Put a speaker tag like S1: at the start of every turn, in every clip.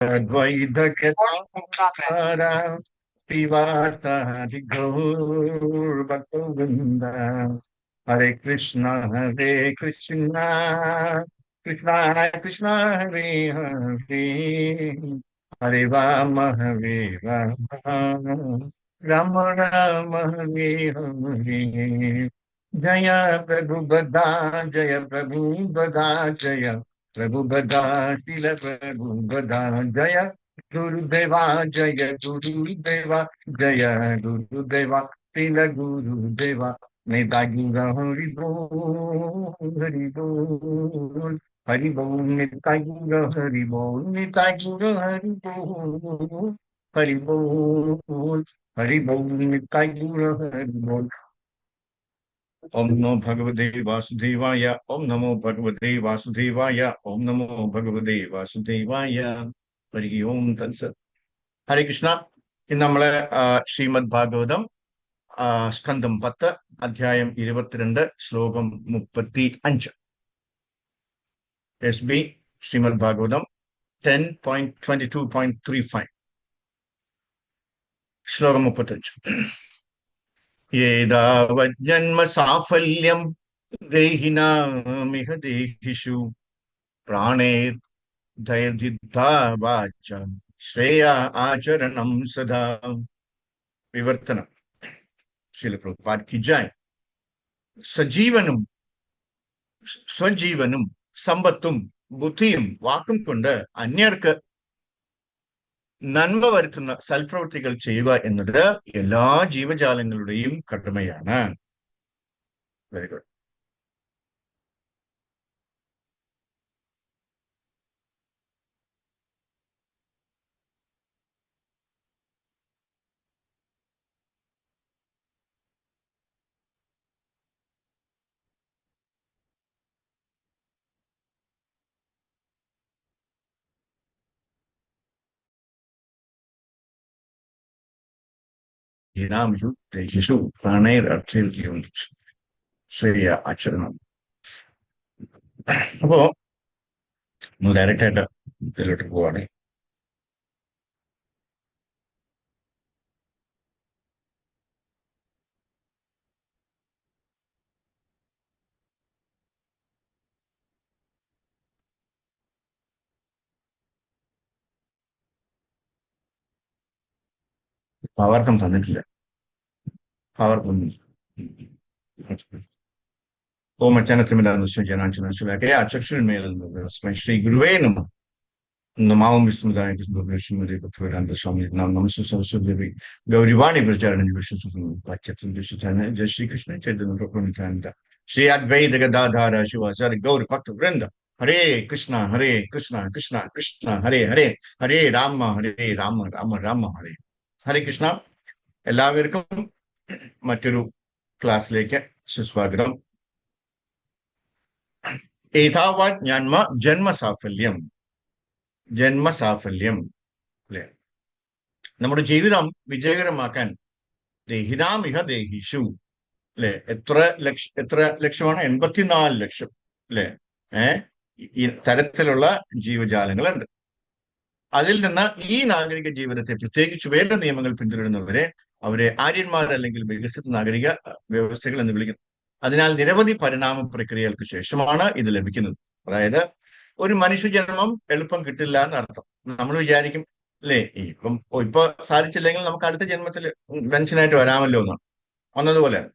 S1: Advaita Pivata Gaur Bhaktovinda Hare Krishna Hare Krishna Krishna Krishna Hare Hare Hare Rama Hare Rama Rama Rama Hare Hare Jaya Prabhupada Jaya Prabhupada Jaya Prabhupada Srila Prabhupada Jaya Gurudeva Jaya Gurudeva Jaya Gurudeva Srila Gurudeva Netaji Hari Bol Hari Bol Hari Bol Netaji Hari Bol Netaji Hari Bol Hari Bol Hari Bol Netaji Hari Bol Om Namo Bhagavate Vasudevaya Om Namo Bhagavate Vasudevaya Om Namo Bhagavate Vasudevaya Hari Om Tatsat Hare Krishna ഇന്ന് നമ്മള് ശ്രീമദ് ഭാഗവതം സ്കന്ധം 10 അധ്യായം 22 ശ്ലോകം 35 S B Shrimad Bhagavatam 10.22.35 ശ്ലോകം 35 യേതാവജ്ജന്മ സാഫല്യം ദേഹിനാമിഹ ദേഹിഷു പ്രാണേർ ധൈർജിദ്ധാ വാച ശ്രേയ ആചരണം സദാ വിവർത്തനം ശ്രീല പ്രഭുപാദ് കി ജയ് സജീവനും സ്വജീവനും സമ്പത്തും ബുദ്ധിയും വാക്കും കൊണ്ട് അന്യർക്ക് നന്മ വരുത്തുന്ന സൽപ്രവൃത്തികൾ ചെയ്യുക എന്നത് എല്ലാ ജീവജാലങ്ങളുടെയും കടമയാണ്. Very good. ദേഹിഷു പ്രാണേർ അർത്ഥയിൽ ശ്രേയ ആചരണം. അപ്പോ ഡയറക്റ്റ് ആയിട്ട് ഇതിലോട്ട് പോവാണ്. ഭാവാർത്ഥം തന്നിട്ടില്ല. ഭാവാർത്ഥം ഓം അച്ഛനത്തിമില്ലാതെ ചക്ഷുന്മേൽ ശ്രീ ഗുരുവേ നമ നമാവും വിഷ്ണുദായ കൃഷ്ണ സ്വാമി നമസ്തു സരസ്വതി ഗൗരിവാണി പ്രചാരണ വിഷ്ണു ജയ ശ്രീകൃഷ്ണ ചൈതന്യ ശ്രീ അദ്വൈത ഗദാധാര ശിവാചാര്യ ഗൗരി ഭക്ത വൃന്ദ ഹരേ കൃഷ്ണ കൃഷ്ണ കൃഷ്ണ ഹരേ ഹരേ ഹരേ രാമ രാമ രാമ ഹരേ. ഹരേ കൃഷ്ണ. എല്ലാവർക്കും മറ്റൊരു ക്ലാസ്സിലേക്ക് സുസ്വാഗതം. ഏതാവാത് ജന്മസാഫല്യം അല്ലെ, നമ്മുടെ ജീവിതം വിജയകരമാക്കാൻ ദേഹിനാമിഹ ദേഹിഷു അല്ലെ, എത്ര ലക്ഷമാണ്? 84 ലക്ഷം അല്ലെ ഈ തരത്തിലുള്ള ജീവജാലങ്ങളുണ്ട്. അതിൽ നിന്ന് ഈ നാഗരിക ജീവിതത്തെ, പ്രത്യേകിച്ച് വേദ നിയമങ്ങൾ പിന്തുടരുന്നവരെ, അവരെ ആര്യന്മാർ അല്ലെങ്കിൽ വികസിത നാഗരിക വ്യവസ്ഥകൾ എന്ന് വിളിക്കുന്നു. അതിനാൽ നിരവധി പരിണാമ പ്രക്രിയകൾക്ക് ശേഷമാണ് ഇത് ലഭിക്കുന്നത്. അതായത് ഒരു മനുഷ്യജന്മം എളുപ്പം കിട്ടില്ല എന്നർത്ഥം. നമ്മൾ വിചാരിക്കും അല്ലേ, ഇപ്പൊ സാധിച്ചില്ലെങ്കിൽ നമുക്ക് അടുത്ത ജന്മത്തിൽ മനുഷ്യനായിട്ട് വരാമല്ലോ എന്നാണ്. വന്നതുപോലെയാണ്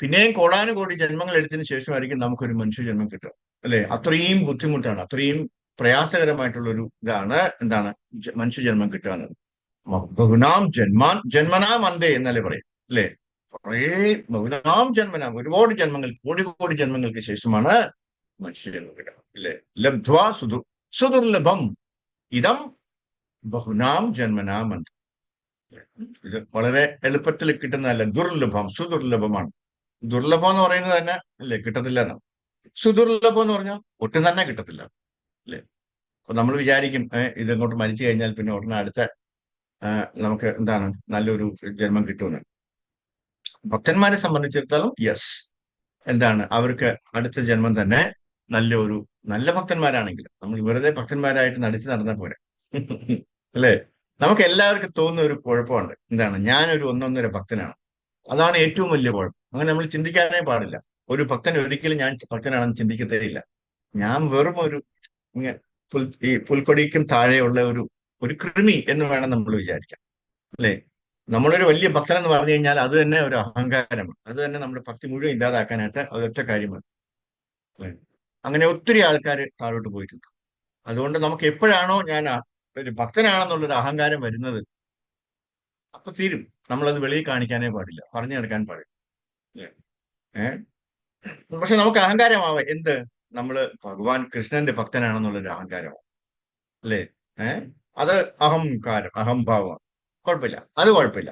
S1: പിന്നെയും കോടാനുകോടി ജന്മങ്ങൾ എടുത്തതിന് ശേഷമായിരിക്കും നമുക്കൊരു മനുഷ്യജന്മം കിട്ടുക അല്ലെ. അത്രയും ബുദ്ധിമുട്ടാണ്, അത്രയും പ്രയാസകരമായിട്ടുള്ള ഒരു ഇതാണ് എന്താണ് മനുഷ്യജന്മം കിട്ടുക എന്നത്. ബഹുനാം ജന്മനാം അന്തേ എന്നല്ലേ പറയും അല്ലെ. കുറേ ബഹുനാം ജന്മനാം, ഒരുപാട് ജന്മങ്ങൾ, കോടി ജന്മങ്ങൾക്ക് ശേഷമാണ് മനുഷ്യജന്മം കിട്ടുക അല്ലെ. ലബ്ധ്വാ സുദുർലഭം ഇതം ബഹുനാം ജന്മനാം അന്ത. ഇത് വളരെ എളുപ്പത്തിൽ കിട്ടുന്നതല്ല, ദുർലഭം, സുദുർലഭമാണ്. ദുർലഭം എന്ന് പറയുന്നത് തന്നെ അല്ലെ കിട്ടത്തില്ല എന്നാണ്. സുദുർലഭം എന്ന് പറഞ്ഞാൽ ഒട്ടും തന്നെ കിട്ടത്തില്ല അല്ലെ. അപ്പൊ നമ്മൾ വിചാരിക്കും ഇതങ്ങോട്ട് മരിച്ചു കഴിഞ്ഞാൽ പിന്നെ ഉടനെ അടുത്ത നമുക്ക് എന്താണ് നല്ലൊരു ജന്മം കിട്ടുമെന്ന്. ഭക്തന്മാരെ സംബന്ധിച്ചിടത്തോളം യെസ്, എന്താണ് അവർക്ക് അടുത്ത ജന്മം തന്നെ നല്ല ഭക്തന്മാരാണെങ്കിൽ, നമ്മൾ വെറുതെ ഭക്തന്മാരായിട്ട് നടിച്ചു നടന്നാൽ പോരെ. അല്ലേ? നമുക്ക് എല്ലാവർക്കും തോന്നുന്ന ഒരു കുഴപ്പമുണ്ട്. എന്താണ്? ഞാനൊരു ഒന്നൊന്നര ഭക്തനാണ്. അതാണ് ഏറ്റവും വലിയ കുഴപ്പം. അങ്ങനെ നമ്മൾ ചിന്തിക്കാനേ പാടില്ല. ഒരു ഭക്തൻ ഒരിക്കലും ഞാൻ ഭക്തനാണെന്ന് ചിന്തിക്കത്തേ ഇല്ല. ഞാൻ വെറും ഒരു ഈ പുൽക്കൊടിക്കും താഴെയുള്ള ഒരു കൃമി എന്ന് വേണം നമ്മൾ വിചാരിക്കാം. അല്ലേ? നമ്മളൊരു വലിയ ഭക്തൻ എന്ന് പറഞ്ഞു കഴിഞ്ഞാൽ അത് തന്നെ ഒരു അഹങ്കാരമാണ്. അത് തന്നെ നമ്മുടെ ഭക്തി മുഴുവൻ ഇല്ലാതാക്കാനായിട്ട് അതൊറ്റ കാര്യമാണ്. അല്ലേ? അങ്ങനെ ഒത്തിരി ആൾക്കാർ താഴോട്ട് പോയിട്ടുണ്ട്. അതുകൊണ്ട് നമുക്ക് എപ്പോഴാണോ ഞാൻ ഒരു ഭക്തനാണെന്നുള്ളൊരു അഹങ്കാരം വരുന്നത്, അപ്പൊ തീരും. നമ്മളത് വെളിയിൽ കാണിക്കാനേ പാടില്ല, പറഞ്ഞു നടക്കാൻ പാടില്ല. അല്ലേ? ഏഹ് പക്ഷെ നമുക്ക് അഹങ്കാരമാവാം. എന്ത്? നമ്മള് ഭഗവാൻ കൃഷ്ണന്റെ ഭക്തനാണെന്നുള്ളൊരു അഹങ്കാരമാണ്. അല്ലേ? ഏഹ് അത് അഹംകാരം, അഹംഭാവമാണ്. കുഴപ്പമില്ല, അത് കുഴപ്പമില്ല.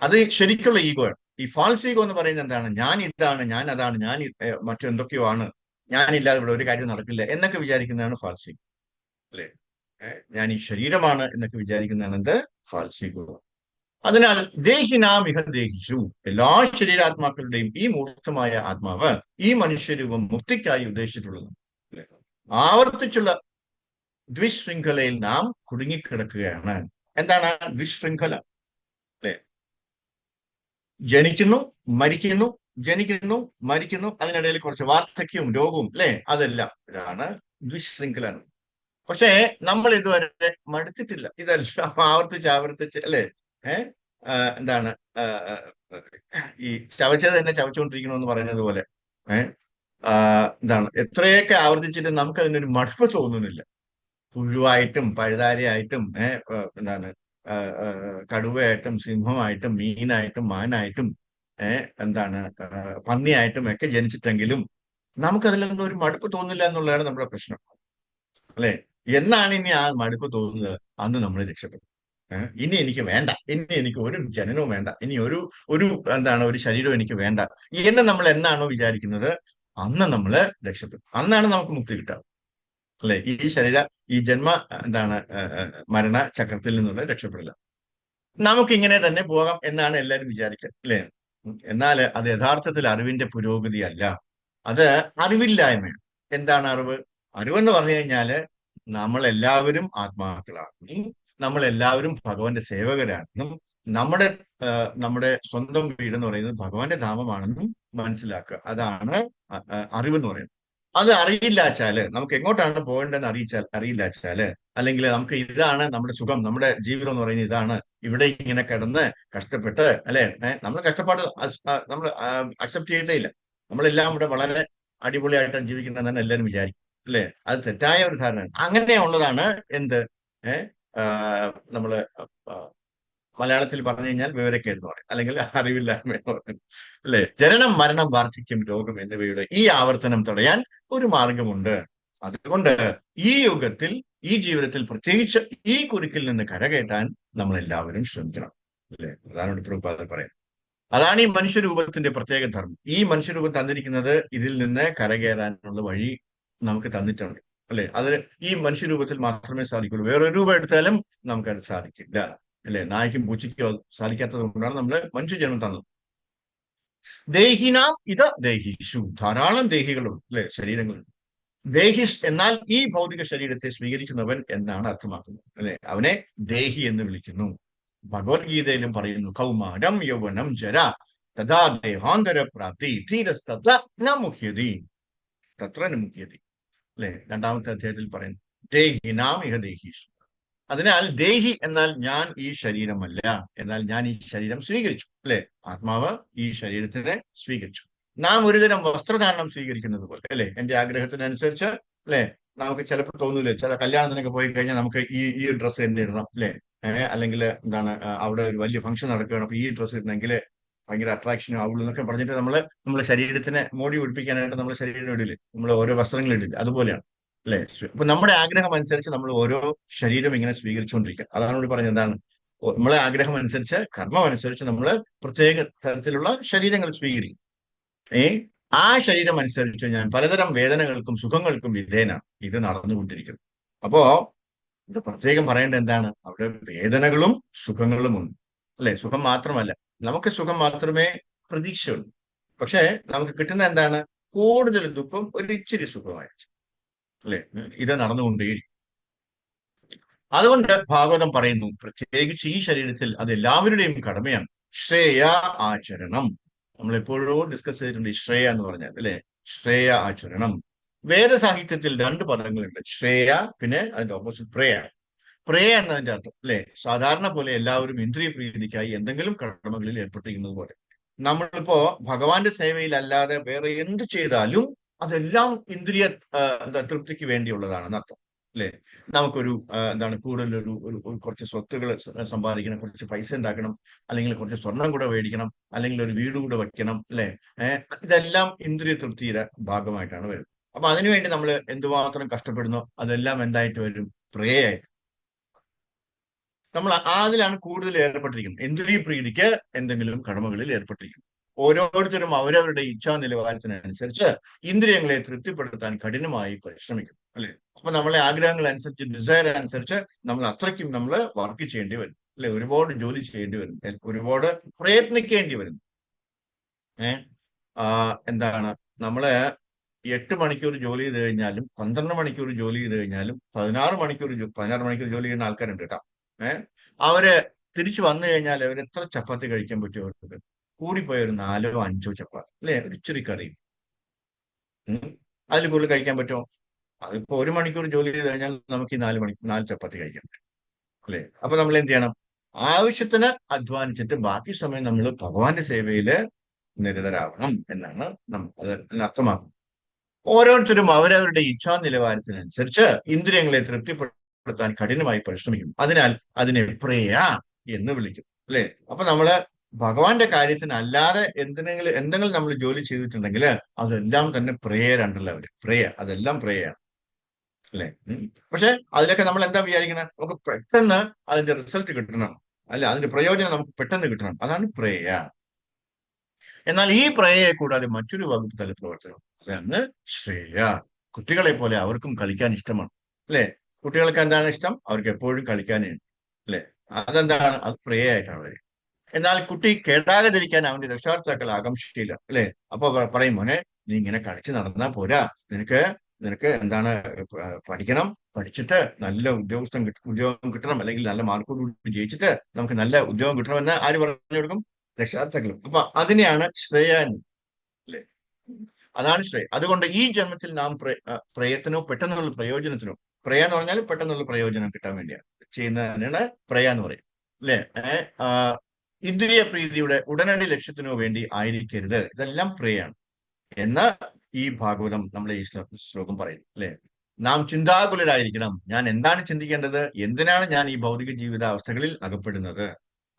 S1: അത് ശരിക്കുള്ള ഈഗോ ആണ്. ഈ ഫാൾസ് ഈഗോ എന്ന് പറയുന്നത് എന്താണ്? ഞാൻ ഇതാണ്, ഞാൻ അതാണ്, ഞാൻ മറ്റെന്തൊക്കെയോ ആണ്, ഞാനില്ലാതെ ഇവിടെ ഒരു കാര്യം നടക്കില്ല എന്നൊക്കെ വിചാരിക്കുന്നതാണ് ഫാൾസ് ഈഗോ. അല്ലേ? ഞാൻ ഈ ശരീരമാണ് എന്നൊക്കെ വിചാരിക്കുന്നതാണ് എന്ത്? False ego. അതിനാൽ ദേഹിനാം ഇഹ ദേഹിച്ചു, എല്ലാ ശരീരാത്മാക്കളുടെയും ഈ മൂർത്തമായ ആത്മാവ് ഈ മനുഷ്യരൂപം മുക്തിക്കായി ഉദ്ദേശിച്ചിട്ടുള്ളത്. അല്ലേ? ആവർത്തിച്ചുള്ള ദ്വിശൃംഖലയിൽ നാം കുടുങ്ങിക്കിടക്കുകയാണ്. എന്താണ് ദ്വിശൃംഖല? അല്ലെ? ജനിക്കുന്നു, മരിക്കുന്നു, ജനിക്കുന്നു, മരിക്കുന്നു, അതിനിടയിൽ കുറച്ച് വാർദ്ധക്യവും രോഗവും, അല്ലെ? അതെല്ലാം ഇതാണ് ദ്വിശൃംഖല. പക്ഷേ നമ്മൾ ഇതുവരെ മടുത്തിട്ടില്ല. ഇതെല്ലാം ആവർത്തിച്ച് ആവർത്തിച്ച്, അല്ലെ? ഏഹ് എന്താണ് ആ, ആ, ഈ ചവച്ചത് തന്നെ ചവച്ചുകൊണ്ടിരിക്കണമെന്ന് പറയുന്നത് പോലെ, ഏഹ് എന്താണ് എത്രയൊക്കെ ആവർത്തിച്ചിട്ട് നമുക്ക് അതിനൊരു മടുപ്പ് തോന്നുന്നില്ല. പുഴുവായിട്ടും പഴുതാരയായിട്ടും എന്താണ് ആ, ആ, കടുവയായിട്ടും സിംഹമായിട്ടും മീനായിട്ടും മാനായിട്ടും എന്താണ് പന്നിയായിട്ടും ഒക്കെ ജനിച്ചിട്ടെങ്കിലും നമുക്കതിലൊന്നും ഒരു മടുപ്പ് തോന്നില്ല എന്നുള്ളതാണ് നമ്മുടെ പ്രശ്നം. അല്ലെ? എന്നാണ് ഇനി ആ മടുപ്പ് തോന്നുന്നത്, അന്ന് നമ്മൾ രക്ഷപ്പെടും. ഇനി എനിക്ക് വേണ്ട, ഇനി എനിക്ക് ഒരു ജനനവും വേണ്ട, ഇനി ഒരു എന്താണ് ഒരു ശരീരവും എനിക്ക് വേണ്ട എന്ന് നമ്മൾ എന്നാണോ വിചാരിക്കുന്നത്, അന്ന് നമ്മൾ രക്ഷപ്പെടും. അന്നാണ് നമുക്ക് മുക്തി കിട്ടുക. അല്ലെ? ഈ ജന്മ എന്താണ് മരണ ചക്രത്തിൽ നിന്നുള്ള രക്ഷപ്പെടില്ല. നമുക്കിങ്ങനെ തന്നെ പോകാം എന്നാണ് എല്ലാവരും വിചാരിക്കുക. അല്ലെ? എന്നാൽ അത് യഥാർത്ഥത്തിൽ അറിവിന്റെ പുരോഗതി അല്ല, അത് അറിവില്ലായ്മയാണ്. എന്താണ് അറിവ്? അറിവെന്ന് പറഞ്ഞു കഴിഞ്ഞാല് നമ്മൾ എല്ലാവരും ആത്മാക്കളാണെന്നും നമ്മൾ എല്ലാവരും ഭഗവാന്റെ സേവകരാണെന്നും നമ്മുടെ നമ്മുടെ സ്വന്തം വീട് എന്ന് പറയുന്നത് ഭഗവാന്റെ ധാമമാണെന്നും മനസ്സിലാക്കുക. അതാണ് അറിവെന്ന് പറയുന്നത്. അത് അറിയില്ലാച്ചാല്, നമുക്ക് എങ്ങോട്ടാണ് പോകേണ്ടതെന്ന് അറിയില്ലാച്ചാല്, അല്ലെങ്കിൽ നമുക്ക് ഇതാണ് നമ്മുടെ സുഖം, നമ്മുടെ ജീവിതം എന്ന് പറയുന്നത് ഇതാണ്, ഇവിടെ ഇങ്ങനെ കിടന്ന് കഷ്ടപ്പെട്ട്, അല്ലെ? നമ്മൾ കഷ്ടപ്പാട് നമ്മൾ അക്സെപ്റ്റ് ചെയ്തേ ഇല്ല. നമ്മളെല്ലാം ഇവിടെ വളരെ അടിപൊളിയായിട്ടാണ് ജീവിക്കുന്നതെന്ന് എല്ലാവരും വിചാരിക്കും. അല്ലെ? അത് തെറ്റായ ഒരു ധാരണയാണ്. അങ്ങനെയുള്ളതാണ് എന്ത്? ഏഹ് നമ്മള് ആ, മലയാളത്തിൽ പറഞ്ഞു കഴിഞ്ഞാൽ വിവരക്കേട് എന്ന് പറയും, അല്ലെങ്കിൽ അറിവില്ലായ്മ എന്ന് പറയും. അല്ലെ? ജനനം, മരണം, വാർദ്ധക്യം, രോഗം എന്നിവയുടെ ഈ ആവർത്തനം തടയാൻ ഒരു മാർഗമുണ്ട്. അതുകൊണ്ട് ഈ യുഗത്തിൽ, ഈ ജീവിതത്തിൽ പ്രത്യേകിച്ച് ഈ കുരുക്കിൽ നിന്ന് കരകയറ്റാൻ നമ്മൾ എല്ലാവരും ശ്രമിക്കണം. അല്ലെ? അതാണ് ഇവിടെ പ്രഭുപാദർ പറയുന്നത്. അതാണ് ഈ മനുഷ്യരൂപത്തിന്റെ പ്രത്യേക ധർമ്മം. ഈ മനുഷ്യരൂപം തന്നിരിക്കുന്നത് ഇതിൽ നിന്ന് കരകയറാനുള്ള വഴി നമുക്ക് തന്നിട്ടുണ്ട്. അല്ലെ? അത് ഈ മനുഷ്യരൂപത്തിൽ മാത്രമേ സാധിക്കുള്ളൂ. വേറൊരു രൂപം എടുത്താലും നമുക്കത് സാധിക്കില്ല. അല്ലെ? നായ്ക്കും പൂച്ചയ്ക്കോ സാധിക്കാത്തത് കൊണ്ടാണ് നമ്മൾ മനുഷ്യജന്മം തന്നത്. ദേഹിനാം ഇത് ദേഹിഷു, ധാരാളം ദേഹികളും, അല്ലെ, ശരീരങ്ങളുണ്ട്. ദേഹിഷ് എന്നാൽ ഈ ഭൗതിക ശരീരത്തെ സ്വീകരിക്കുന്നവൻ എന്നാണ് അർത്ഥമാക്കുന്നത്. അല്ലെ? അവനെ ദേഹി എന്ന് വിളിക്കുന്നു. ഭഗവത്ഗീതയിലും പറയുന്നു, കൗമാരം യൗവനം ജര തഥാ ദേഹാന്തര പ്രാപ്തി ധീരസ്തത്ര ന മുഹ്യതി, തത്ര ന മുഹ്യതി. അല്ലെ? രണ്ടാമത്തെ അധ്യായത്തിൽ പറയുന്നു, ദേഹിനാം ഇഹ ദേഹീഷു. അതിനാൽ ദേഹി എന്നാൽ ഞാൻ ഈ ശരീരമല്ല, എന്നാൽ ഞാൻ ഈ ശരീരം സ്വീകരിച്ചു. അല്ലെ? ആത്മാവ് ഈ ശരീരത്തിനെ സ്വീകരിച്ചു. നാം ഒരുതരം വസ്ത്രധാരണം സ്വീകരിക്കുന്നത് പോലെ, അല്ലെ? എന്റെ ആഗ്രഹത്തിനനുസരിച്ച്, അല്ലെ? നമുക്ക് ചിലപ്പോൾ തോന്നൂലേ, ചില കല്യാണത്തിനൊക്കെ പോയി കഴിഞ്ഞാൽ നമുക്ക് ഈ ഡ്രസ്സ് തന്നെ ഇടണം, അല്ലെ? അല്ലെങ്കിൽ എന്താണ് അവിടെ ഒരു വലിയ ഫംഗ്ഷൻ നടക്കുകയാണ്, അപ്പൊ ഈ ഡ്രസ്സ് ഇടണമെങ്കിൽ ഭയങ്കര അട്രാക്ഷൻ ആവുള്ളൂ എന്നൊക്കെ പറഞ്ഞിട്ട് നമ്മളെ ശരീരത്തിനെ മോടി പിടിപ്പിക്കാനായിട്ട് നമ്മുടെ ശരീരം ഇടില്ലേ, നമ്മൾ ഓരോ വസ്ത്രങ്ങൾ ഇടില്ല, അതുപോലെയാണ്. അല്ലെ? അപ്പൊ നമ്മുടെ ആഗ്രഹം അനുസരിച്ച് നമ്മൾ ഓരോ ശരീരം ഇങ്ങനെ സ്വീകരിച്ചുകൊണ്ടിരിക്കുക. അതാണ് ഇവിടെ പറഞ്ഞത്. എന്താണ്? നമ്മളെ ആഗ്രഹം അനുസരിച്ച്, കർമ്മം അനുസരിച്ച് നമ്മൾ പ്രത്യേക തരത്തിലുള്ള ശരീരങ്ങൾ സ്വീകരിക്കും. ഏ ആ ശരീരം അനുസരിച്ച് ഞാൻ പലതരം വേദനകൾക്കും സുഖങ്ങൾക്കും വിധേയനാണ്. ഇത് നടന്നുകൊണ്ടിരിക്കുന്നു. അപ്പോ ഇത് പ്രത്യേകം പറയേണ്ടത് എന്താണ്? അവിടെ വേദനകളും സുഖങ്ങളും ഉണ്ട്. അല്ലെ? സുഖം മാത്രമല്ല, നമുക്ക് സുഖം മാത്രമേ പ്രതീക്ഷയുള്ളൂ. പക്ഷെ നമുക്ക് കിട്ടുന്ന എന്താണ്? കൂടുതൽ ദുഃഖം ഒരു ഇച്ചിരി സുഖമായിരിക്കും. അല്ലെ? ഇത് നടന്നുകൊണ്ടേയിരിക്കും. അതുകൊണ്ട് ഭാഗവതം പറയുന്നു, പ്രത്യേകിച്ച് ഈ ശരീരത്തിൽ അത് എല്ലാവരുടെയും കടമയാണ്, ശ്രേയ ആചരണം. നമ്മൾ എപ്പോഴോ ഡിസ്കസ് ചെയ്തിട്ടുണ്ട് ഈ ശ്രേയ എന്ന് പറഞ്ഞാൽ, അല്ലെ? ശ്രേയ ആചരണം. വേദസാഹിത്യത്തിൽ രണ്ട് പദങ്ങളുണ്ട്, ശ്രേയ, പിന്നെ അതിന്റെ ഓപ്പോസിറ്റ് പ്രേയ. പ്രേയ എന്നതിന്റെ അർത്ഥം, അല്ലെ, സാധാരണ പോലെ എല്ലാവരും ഇന്ദ്രിയ പ്രീതിക്കായി എന്തെങ്കിലും കർമ്മങ്ങളിൽ ഏർപ്പെട്ടിരിക്കുന്നത് പോലെ. നമ്മളിപ്പോ ഭഗവാന്റെ സേവയിൽ അല്ലാതെ വേറെ എന്ത് ചെയ്താലും അതെല്ലാം ഇന്ദ്രിയ തൃപ്തിക്ക് വേണ്ടിയുള്ളതാണെന്ന് അർത്ഥം, അല്ലെ? നമുക്കൊരു എന്താണ് കൂടുതലൊരു കുറച്ച് സ്വത്തുകൾ സമ്പാദിക്കണം, കുറച്ച് പൈസ ഉണ്ടാക്കണം, അല്ലെങ്കിൽ കുറച്ച് സ്വർണം കൂടെ മേടിക്കണം, അല്ലെങ്കിൽ ഒരു വീട് കൂടെ വയ്ക്കണം, അല്ലെ? ഇതെല്ലാം ഇന്ദ്രിയ തൃപ്തിയുടെ ഭാഗമായിട്ടാണ് വരുന്നത്. അപ്പൊ അതിനുവേണ്ടി നമ്മൾ എന്തുമാത്രം കഷ്ടപ്പെടുന്നോ അതെല്ലാം എന്തായിട്ട് വരും? പ്രേയായിട്ട്. നമ്മൾ അതിലാണ് കൂടുതൽ ഏർപ്പെട്ടിരിക്കുന്നത്, ഇന്ദ്രിയ പ്രീതിക്ക് എന്തെങ്കിലും കടമകളിൽ ഏർപ്പെട്ടിരിക്കുന്നു. ഓരോരുത്തരും അവരവരുടെ ഇച്ഛാ നിലവാരത്തിനനുസരിച്ച് ഇന്ദ്രിയങ്ങളെ തൃപ്തിപ്പെടുത്താൻ കഠിനമായി പരിശ്രമിക്കും, അല്ലെ? അപ്പൊ നമ്മളെ ആഗ്രഹങ്ങൾ അനുസരിച്ച്, ഡിസയർ അനുസരിച്ച് നമ്മൾ അത്രയ്ക്കും നമ്മൾ വർക്ക് ചെയ്യേണ്ടി വരും, അല്ലെ? ഒരുപാട് ജോലി ചെയ്യേണ്ടി വരും, ഒരുപാട് പ്രയത്നിക്കേണ്ടി വരും. എന്താണ്, നമ്മള് 8 മണിക്കൂർ ജോലി ചെയ്ത് കഴിഞ്ഞാലും 12 മണിക്കൂർ ജോലി ചെയ്ത് കഴിഞ്ഞാലും 16 മണിക്കൂർ ജോലി ചെയ്യുന്ന ആൾക്കാരുണ്ട് കേട്ടോ. അവര് തിരിച്ചു വന്നു കഴിഞ്ഞാൽ അവർ എത്ര ചപ്പാത്തി കഴിക്കാൻ പറ്റുമോ? അവർക്ക് കൂടിപ്പോയ ഒരു 4 or 5 ചപ്പാത്തി, അല്ലെ? ഒരു ഇച്ചിരി കറിയും. അതിൽ കൂടുതൽ കഴിക്കാൻ പറ്റുമോ? അതിപ്പോ 1 മണിക്കൂർ ജോലി ചെയ്ത് കഴിഞ്ഞാൽ നമുക്ക് ഈ 4 ചപ്പാത്തി കഴിക്കാൻ പറ്റും, അല്ലെ? അപ്പൊ നമ്മൾ എന്ത് ചെയ്യണം? ആവശ്യത്തിന് അധ്വാനിച്ചിട്ട് ബാക്കി സമയം നമ്മൾ ഭഗവാന്റെ സേവയില് നിരതരാവണം എന്നാണ് അത് അർത്ഥമാക്കുന്നത്. ഓരോരുത്തരും അവരവരുടെ ഇച്ഛാ നിലവാരത്തിനനുസരിച്ച് ഇന്ദ്രിയങ്ങളെ തൃപ്തിപ്പെടുത്താൻ കഠിനമായി പരിശ്രമിക്കും. അതിനാൽ അതിനെ പ്രേയ എന്ന് വിളിക്കും, അല്ലെ? അപ്പൊ നമ്മള് ഭഗവാന്റെ കാര്യത്തിന് അല്ലാതെ എന്തെങ്കിലും നമ്മൾ ജോലി ചെയ്തിട്ടുണ്ടെങ്കിൽ അതെല്ലാം തന്നെ പ്രേയരുണ്ടല്ലോ, അവര് പ്രേയ, അതെല്ലാം പ്രേയാണ്, അല്ലെ? പക്ഷെ അതിലൊക്കെ നമ്മൾ എന്താ വിചാരിക്കണം? നമുക്ക് പെട്ടെന്ന് അതിന്റെ റിസൾട്ട് കിട്ടണം, അല്ലെ? അതിന്റെ പ്രയോജനം നമുക്ക് പെട്ടെന്ന് കിട്ടണം, അതാണ് പ്രേയ. എന്നാൽ ഈ പ്രേയയെ കൂടാതെ മറ്റൊരു വകുപ്പ് തല പ്രവർത്തനം, അതാണ് ശ്രേയ. കുട്ടികളെ പോലെ അവർക്കും കളിക്കാൻ ഇഷ്ടമാണ്, അല്ലെ? കുട്ടികൾക്ക് എന്താണ് ഇഷ്ടം? അവർക്ക് എപ്പോഴും കളിക്കാനേ, അല്ലെ? അതെന്താണ്? അത് പ്രേയായിട്ടാണ് വരിക. എന്നാൽ കുട്ടി കേടാകാതിരിക്കാൻ അവന്റെ രക്ഷാകർത്താക്കൾ ആകാംക്ഷയില്ല, അല്ലെ? അപ്പൊ പറയും, മോനെ, നീ ഇങ്ങനെ കളിച്ച് നടന്നാ പോരാ, നിനക്ക് എന്താണ് പഠിക്കണം, പഠിച്ചിട്ട് നല്ല ഉദ്യോഗം കിട്ടണം, അല്ലെങ്കിൽ നല്ല മാർക്കോടുകൂടി ജയിച്ചിട്ട് നമുക്ക് നല്ല ഉദ്യോഗം കിട്ടണമെന്ന് ആര് പറഞ്ഞു കൊടുക്കും? രക്ഷാകർത്താക്കളും. അപ്പൊ അതിനെയാണ് ശ്രേയ, അല്ലെ? അതാണ് ശ്രേയ. അതുകൊണ്ട് ഈ ജന്മത്തിൽ നാം പ്രയത്നോ പെട്ടെന്നുള്ള പ്രയോജനത്തിനോ, പ്രയ എന്ന് പറഞ്ഞാൽ പെട്ടെന്നുള്ള പ്രയോജനം കിട്ടാൻ വേണ്ടിയാണ് ചെയ്യുന്നതിനാണ് പ്രയ എന്ന് പറയും, അല്ലെ? ഇന്ദ്രിയ പ്രീതിയുടെ ഉടനടി ലക്ഷ്യത്തിനോ വേണ്ടി ആയിരിക്കരുത്, ഇതെല്ലാം പ്രയാണ് എന്ന് ഈ ഭാഗവതം നമ്മളെ ഈ ശ്ലോകം പറയുന്നു, അല്ലെ? നാം ചിന്താകുലരായിരിക്കണം. ഞാൻ എന്താണ് ചിന്തിക്കേണ്ടത്? എന്തിനാണ് ഞാൻ ഈ ഭൗതിക ജീവിതാവസ്ഥകളിൽ അകപ്പെടുന്നത്?